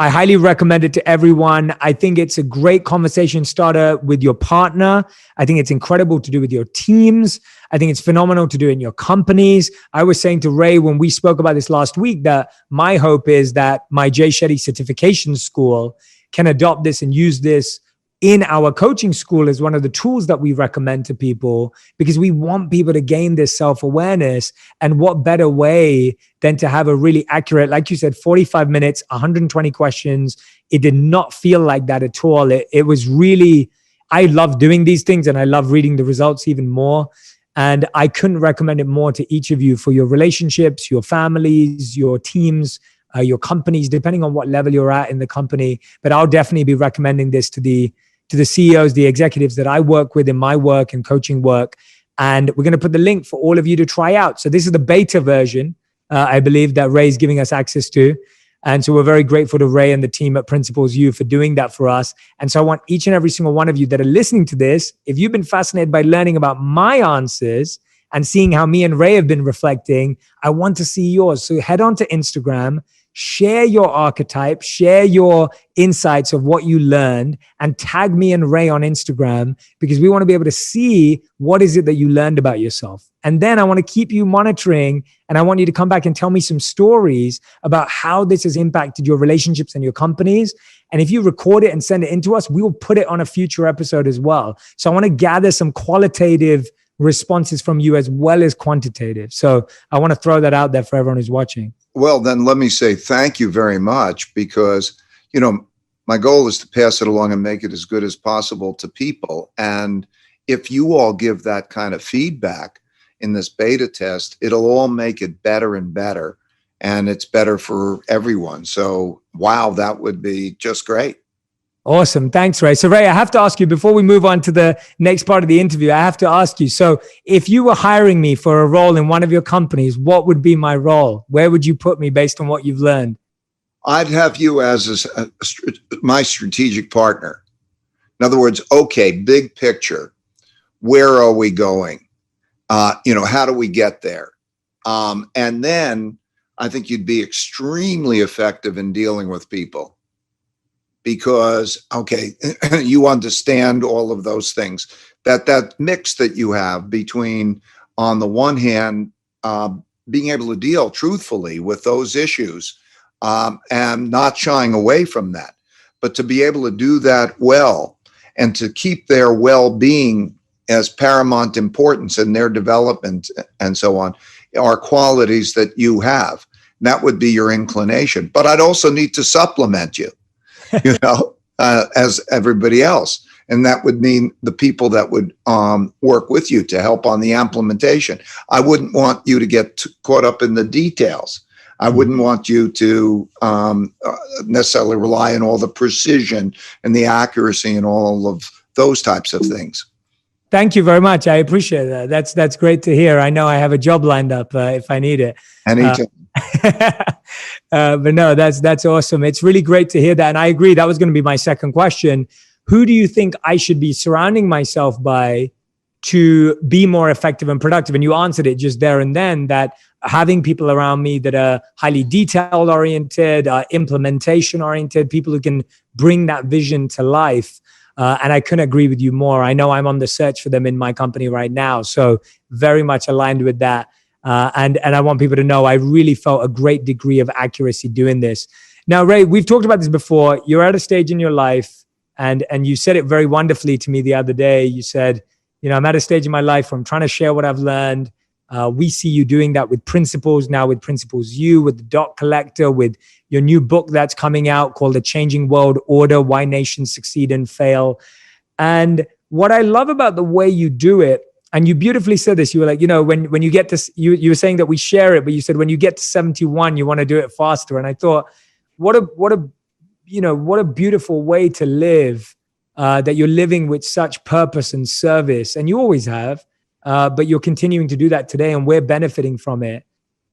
I highly recommend it to everyone. I think it's a great conversation starter with your partner. I think it's incredible to do with your teams. I think it's phenomenal to do in your companies. I was saying to Ray when we spoke about this last week that my hope is that my Jay Shetty certification school can adopt this and use this in our coaching school as one of the tools that we recommend to people, because we want people to gain this self-awareness. And what better way than to have a really accurate, like you said, 45 minutes, 120 questions. It did not feel like that at all. It was really, I love doing these things and I love reading the results even more. And I couldn't recommend it more to each of you for your relationships, your families, your teams, your companies, depending on what level you're at in the company. But I'll definitely be recommending this to the CEOs, the executives that I work with in my work and coaching work. And we're going to put the link for all of you to try out. So this is the beta version, I believe, that Ray's giving us access to. And so we're very grateful to Ray and the team at Principles U for doing that for us. And so I want each and every single one of you that are listening to this, if you've been fascinated by learning about my answers and seeing how me and Ray have been reflecting, I want to see yours. So head on to Instagram, share your archetype, share your insights of what you learned, and tag me and Ray on Instagram, because we want to be able to see what is it that you learned about yourself. And then I want to keep you monitoring, and I want you to come back and tell me some stories about how this has impacted your relationships and your companies. And if you record it and send it into us, we will put it on a future episode as well. So I want to gather some qualitative responses from you as well as quantitative. So I want to throw that out there for everyone who's watching. Well, then let me say thank you very much, because, my goal is to pass it along and make it as good as possible to people. And if you all give that kind of feedback in this beta test, it'll all make it better and better. And it's better for everyone. So, wow, that would be just great. Awesome. Thanks, Ray. So Ray, I have to ask you, before we move on to the next part of the interview, I have to ask you, so if you were hiring me for a role in one of your companies, what would be my role? Where would you put me based on what you've learned? I'd have you as my strategic partner. In other words, okay, big picture, where are we going? How do we get there? And then I think you'd be extremely effective in dealing with people. Because, okay, you understand all of those things, that mix that you have between, on the one hand, being able to deal truthfully with those issues and not shying away from that, but to be able to do that well and to keep their well-being as paramount importance in their development and so on, are qualities that you have. That would be your inclination. But I'd also need to supplement you. As everybody else. And that would mean the people that would work with you to help on the implementation. I wouldn't want you to get caught up in the details. I wouldn't want you to necessarily rely on all the precision and the accuracy and all of those types of things. Thank you very much. I appreciate that. That's great to hear. I know I have a job lined up if I need it. Anytime. But no, that's awesome. It's really great to hear that. And I agree. That was going to be my second question. Who do you think I should be surrounding myself by to be more effective and productive? And you answered it just there and then, that having people around me that are highly detail oriented, implementation oriented, people who can bring that vision to life. And I couldn't agree with you more. I know I'm on the search for them in my company right now. So very much aligned with that. And I want people to know I really felt a great degree of accuracy doing this. Now, Ray, we've talked about this before. You're at a stage in your life, and you said it very wonderfully to me the other day. You said, I'm at a stage in my life where I'm trying to share what I've learned. We see you doing that with Principles now, with Principles U, with the Dot Collector, with your new book that's coming out called The Changing World Order, Why Nations Succeed and Fail. And what I love about the way you do it, and you beautifully said this, you were like, when you get to, you were saying that we share it, but you said when you get to 71, you want to do it faster. And I thought, what a beautiful way to live, that you're living with such purpose and service. And you always have, but you're continuing to do that today, and we're benefiting from it.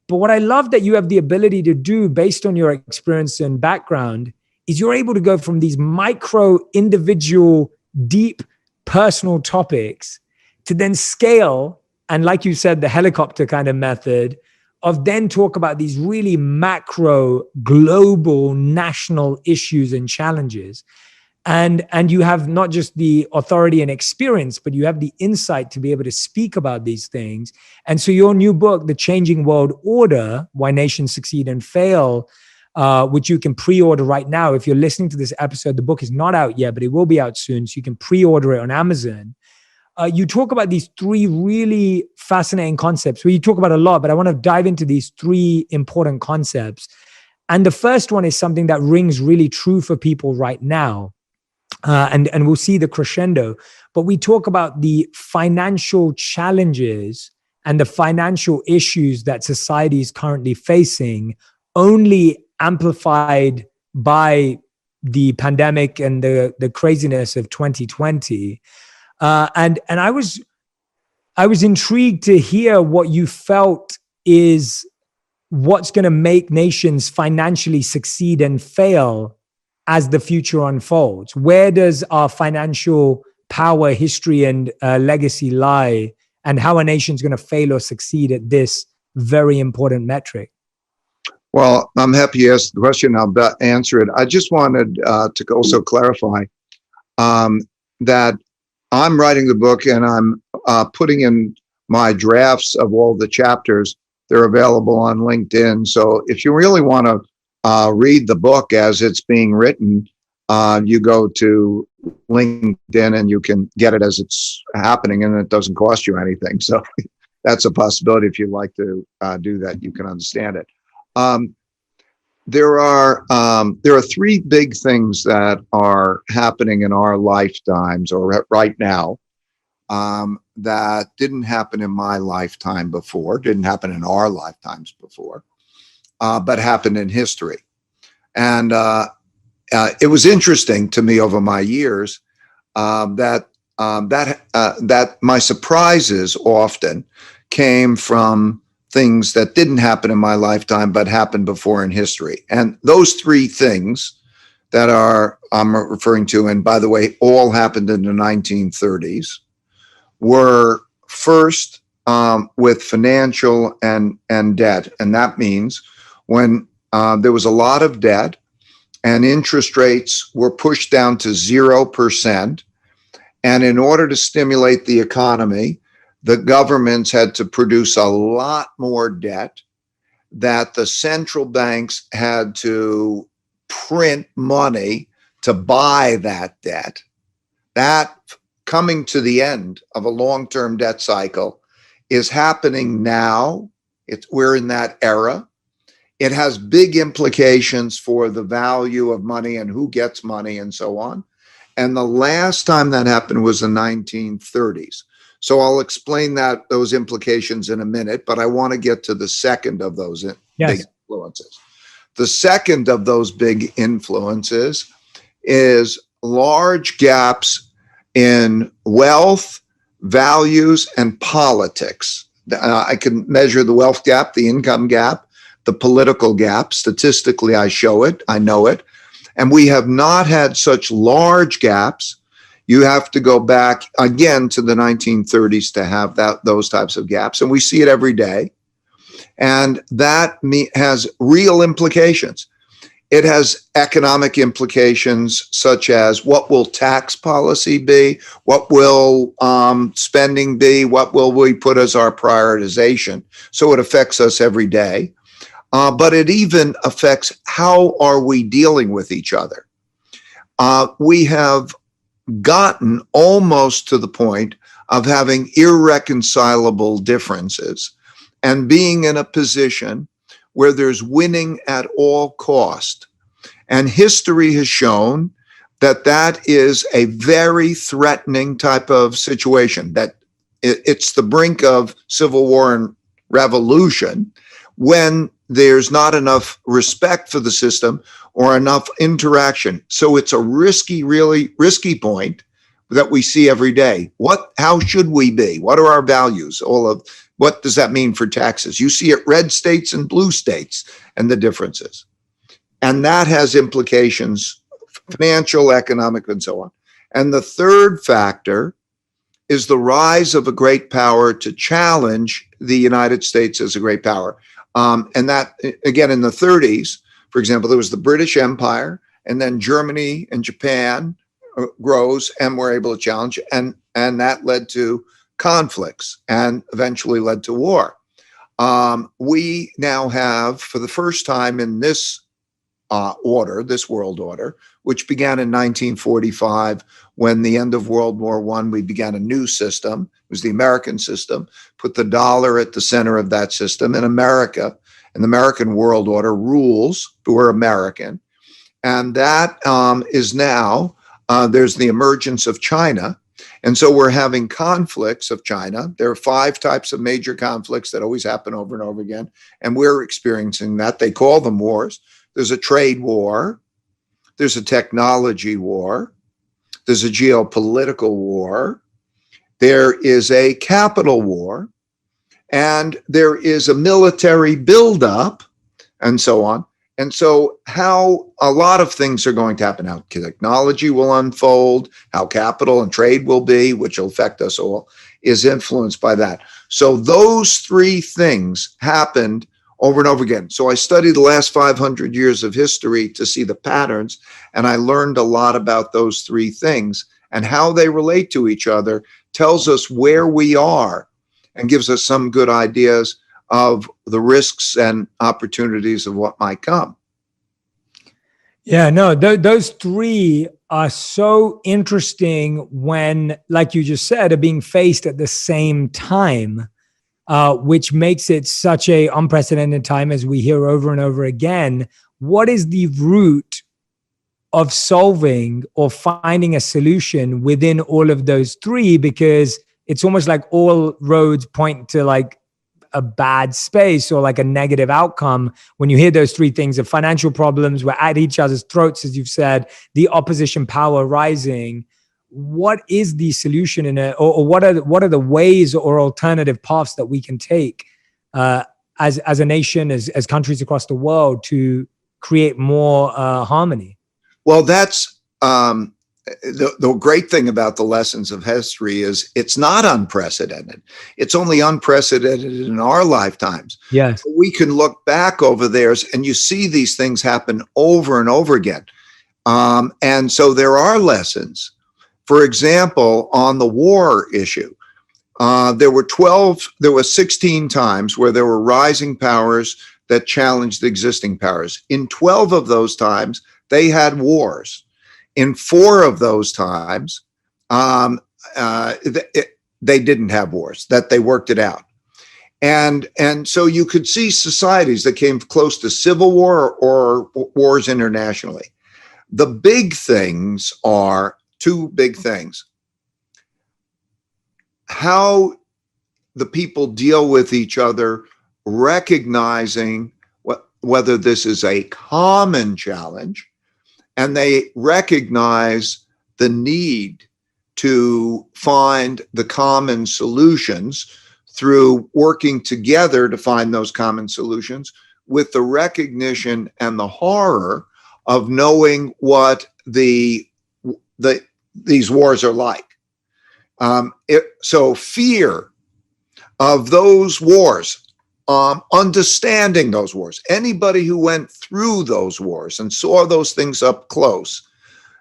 But what I love that you have the ability to do based on your experience and background is you're able to go from these micro, individual, deep, personal topics to then scale. And like you said, the helicopter kind of method of then talk about these really macro, global, national issues and challenges. And you have not just the authority and experience, but you have the insight to be able to speak about these things. And so your new book, The Changing World Order, Why Nations Succeed and Fail, which you can pre-order right now. If you're listening to this episode, the book is not out yet, but it will be out soon. So you can pre-order it on Amazon. You talk about these three really fascinating concepts. Well, you talk about a lot, but I want to dive into these three important concepts. And the first one is something that rings really true for people right now. And we'll see the crescendo, but we talk about the financial challenges and the financial issues that society is currently facing, only amplified by the pandemic and the craziness of 2020. And I was intrigued to hear what you felt is what's going to make nations financially succeed and fail as the future unfolds. Where does our financial power, history, and legacy lie, and how a nation's going to fail or succeed at this very important metric? Well, I'm happy you asked the question. I'll answer it. I just wanted to also clarify that I'm writing the book, and I'm putting in my drafts of all the chapters. They're available on LinkedIn. So if you really want to read the book as it's being written, you go to LinkedIn and you can get it as it's happening, and it doesn't cost you anything. So that's a possibility. If you'd like to do that, you can understand it. There are three big things that are happening in our lifetimes, or right now, that didn't happen in my lifetime before, didn't happen in our lifetimes before. But happened in history. And it was interesting to me over my years that my surprises often came from things that didn't happen in my lifetime, but happened before in history. And those three things that I'm referring to, and by the way, all happened in the 1930s, were first with financial and debt. And that means when there was a lot of debt and interest rates were pushed down to 0%. And in order to stimulate the economy, the governments had to produce a lot more debt, that the central banks had to print money to buy that debt. That coming to the end of a long-term debt cycle is happening now. We're in that era. It has big implications for the value of money and who gets money and so on. And the last time that happened was the 1930s. So I'll explain those implications in a minute, but I want to get to the second of those big influences. The second of those big influences is large gaps in wealth, values, and politics. I can measure the wealth gap, the income gap, the political gap. Statistically, I show it, I know it. And we have not had such large gaps. You have to go back again to the 1930s to have those types of gaps. And we see it every day. And that has real implications. It has economic implications, such as what will tax policy be? What will spending be? What will we put as our prioritization? So it affects us every day. But it even affects how are we dealing with each other. We have gotten almost to the point of having irreconcilable differences and being in a position where there's winning at all cost. And history has shown that that is a very threatening type of situation, that it's the brink of civil war and revolution when there's not enough respect for the system or enough interaction. So it's a really risky point that we see every day. How should we be? What are our values? What does that mean for taxes? You see it red states and blue states and the differences. And that has implications, financial, economic, and so on. And the third factor is the rise of a great power to challenge the United States as a great power. And that, again, in the 30s, for example, there was the British Empire, and then Germany and Japan rose and were able to challenge, and that led to conflicts and eventually led to war. We now have, for the first time in this this world order, which began in 1945, when the end of World War I, we began a new system. It was the American system, put the dollar at the center of that system. In America, and the American world order rules who are American. And that is now, there's the emergence of China. And so we're having conflicts of China. There are 5 types of major conflicts that always happen over and over again. And we're experiencing that. They call them wars. There's a trade war. There's a technology war. There's a geopolitical war. There is a capital war. And there is a military buildup, and so on. And so how a lot of things are going to happen, how technology will unfold, how capital and trade will be, which will affect us all, is influenced by that. So those 3 things happened over and over again. So I studied the last 500 years of history to see the patterns, and I learned a lot about those 3 things, and how they relate to each other tells us where we are and gives us some good ideas of the risks and opportunities of what might come. Yeah, no, those 3 are so interesting when, like you just said, are being faced at the same time, which makes it such a unprecedented time, as we hear over and over again. What is the root of solving or finding a solution within all of those 3? Because it's almost like all roads point to like a bad space or like a negative outcome when you hear those 3 things of financial problems, we're at each other's throats, as you've said, the opposition power rising. What is the solution or what are the ways or alternative paths that we can take as a nation, as countries across the world, to create more harmony? Well, that's the great thing about the lessons of history is it's not unprecedented. It's only unprecedented in our lifetimes. Yes. We can look back over theirs, and you see these things happen over and over again. And so there are lessons. For example, on the war issue, there were 16 times where there were rising powers that challenged the existing powers. In 12 of those times, they had wars. In 4 of those times, they didn't have wars, that they worked it out. And so you could see societies that came close to civil war or wars internationally. The big things are 2 big things. How the people deal with each other, recognizing whether this is a common challenge, and they recognize the need to find the common solutions through working together to find those common solutions, with the recognition and the horror of knowing what these wars are like. So fear of those wars, understanding those wars. Anybody who went through those wars and saw those things up close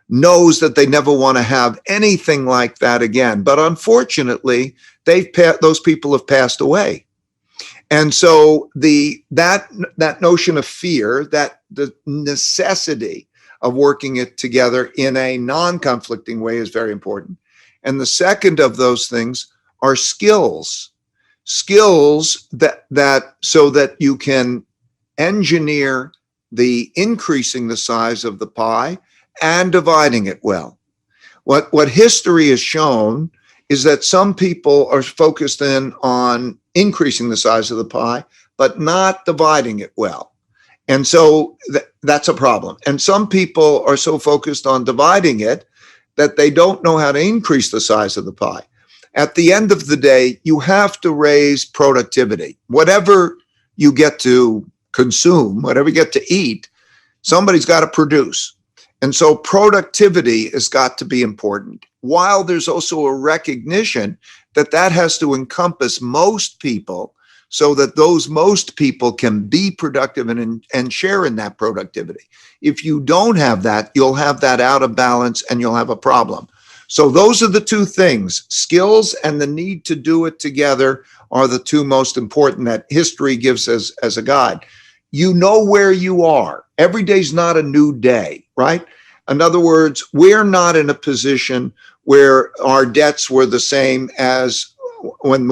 knows that they never want to have anything like that again. But unfortunately, those people have passed away. And so that notion of fear, that the necessity of working it together in a non-conflicting way is very important. And the second of those things are skills that so that you can engineer the increasing the size of the pie and dividing it well. What history has shown is that some people are focused in on increasing the size of the pie, but not dividing it well. And so that's a problem. And some people are so focused on dividing it that they don't know how to increase the size of the pie. At the end of the day, you have to raise productivity. Whatever you get to consume, whatever you get to eat, somebody's got to produce. And so productivity has got to be important, while there's also a recognition that that has to encompass most people, so that those most people can be productive and share in that productivity. If you don't have that, you'll have that out of balance and you'll have a problem. So those are the two things. Skills and the need to do it together are the two most important that history gives us as a guide. You know where you are. Every day's not a new day, right? In other words, we're not in a position where our debts were the same as when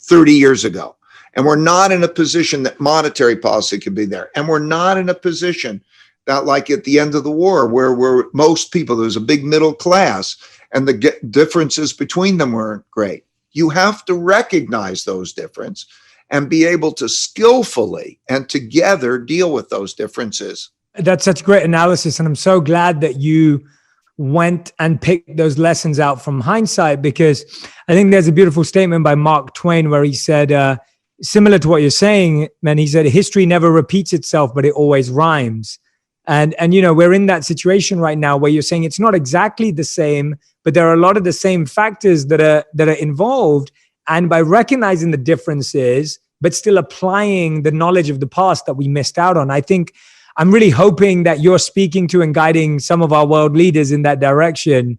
30 years ago. And we're not in a position that monetary policy could be there. And we're not in a position that, like at the end of the war, where most people, there was a big middle class and the differences between them weren't great. You have to recognize those differences and be able to skillfully and together deal with those differences. That's such great analysis. And I'm so glad that you went and picked those lessons out from hindsight, because I think there's a beautiful statement by Mark Twain where he said, similar to what you're saying, man, he said, history never repeats itself, but it always rhymes. And you know, we're in that situation right now where you're saying it's not exactly the same, but there are a lot of the same factors that are involved. And by recognizing the differences, but still applying the knowledge of the past that we missed out on, I think I'm really hoping that you're speaking to and guiding some of our world leaders in that direction,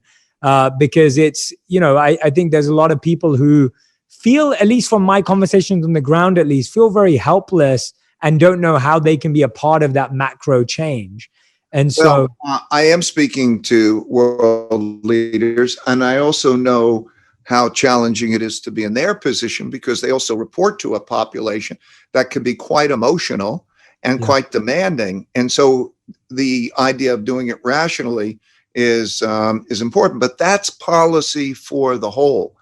because it's, you know, I think there's a lot of people who feel, at least from my conversations on the ground, at least feel very helpless and don't know how they can be a part of that macro change. And so I am speaking to world leaders, and I also know how challenging it is to be in their position, because they also report to a population that can be quite emotional and quite demanding. And so the idea of doing it rationally is important, but that's policy for the whole.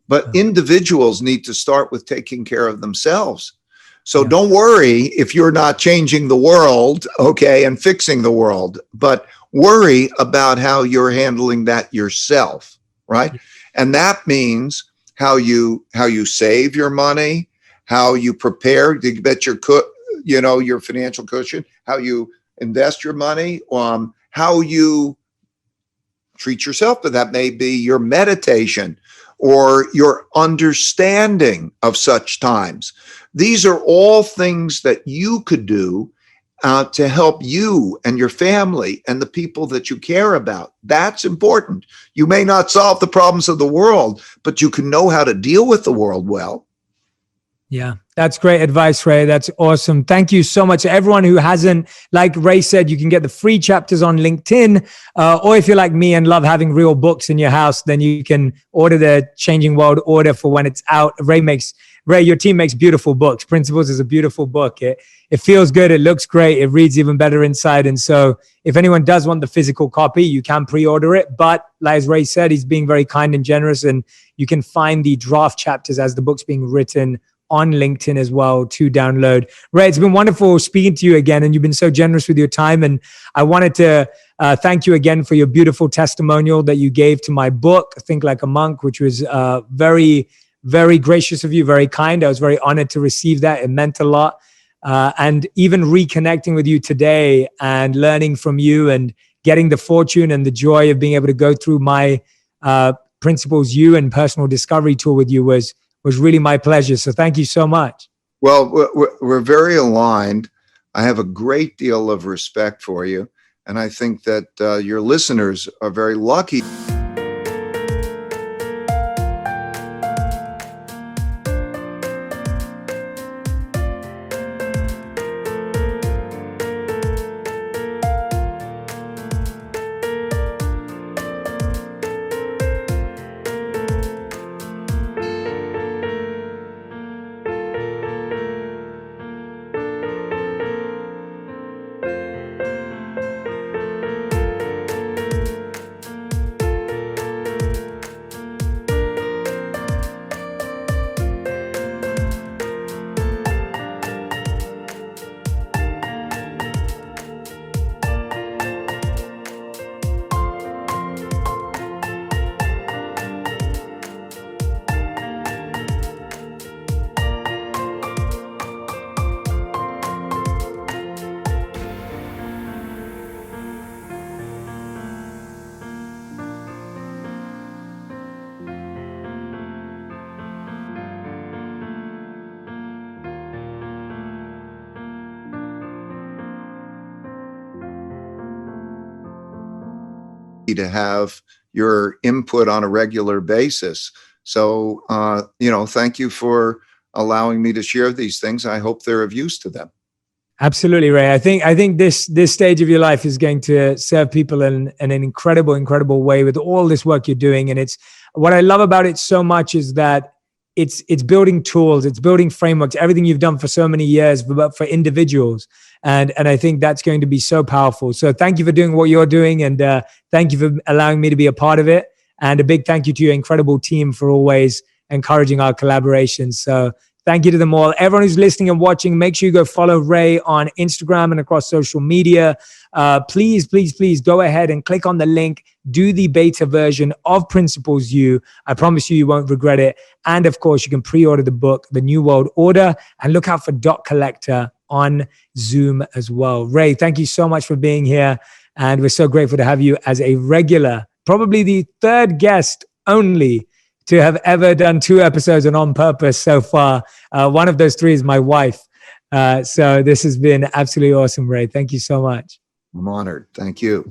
But individuals need to start with taking care of themselves. So don't worry if you're not changing the world, okay, and fixing the world, but worry about how you're handling that yourself, right? And that means how you save your money, how you prepare to get your financial cushion, how you invest your money, how you treat yourself. But that may be your meditation or your understanding of such times. These are all things that you could do to help you and your family and the people that you care about. That's important. You may not solve the problems of the world, but you can know how to deal with the world well. Yeah, that's great advice, Ray. That's awesome. Thank you so much. Everyone who hasn't, like Ray said, you can get the free chapters on LinkedIn, or if you're like me and love having real books in your house, then you can order the Changing World Order for when it's out. Ray, your team makes beautiful books. Principles is a beautiful book. It feels good. It looks great. It reads even better inside. And so if anyone does want the physical copy, you can pre-order it. But like Ray said, he's being very kind and generous, and you can find the draft chapters as the book's being written on LinkedIn as well to download. Ray, it's been wonderful speaking to you again, and you've been so generous with your time. And I wanted to thank you again for your beautiful testimonial that you gave to my book, Think Like a Monk, which was very, very gracious of you, very kind. I was very honored to receive that. It meant a lot. And even reconnecting with you today and learning from you and getting the fortune and the joy of being able to go through my Principles You and personal discovery tour with you was really my pleasure. So thank you so much. Well, we're very aligned. I have a great deal of respect for you. And I think that your listeners are very lucky. To have your input on a regular basis. So, thank you for allowing me to share these things. I hope they're of use to them. Absolutely, Ray. I think this stage of your life is going to serve people in an incredible way with all this work you're doing. And it's what I love about it so much is that it's building tools, it's building frameworks, everything you've done for so many years, but for individuals. And I think that's going to be so powerful. So thank you for doing what you're doing. And thank you for allowing me to be a part of it. And a big thank you to your incredible team for always encouraging our collaborations. So thank you to them all. Everyone who's listening and watching, make sure you go follow Ray on Instagram and across social media. Please go ahead and click on the link. Do the beta version of Principles You. I promise you won't regret it. And of course, you can pre-order the book, The New World Order, and look out for Dot Collector on Zoom as well. Ray, thank you so much for being here. And we're so grateful to have you as a regular, probably the third guest only to have ever done 2 episodes on Purpose so far. One of those 3 is my wife. So this has been absolutely awesome, Ray. Thank you so much. I'm honored. Thank you.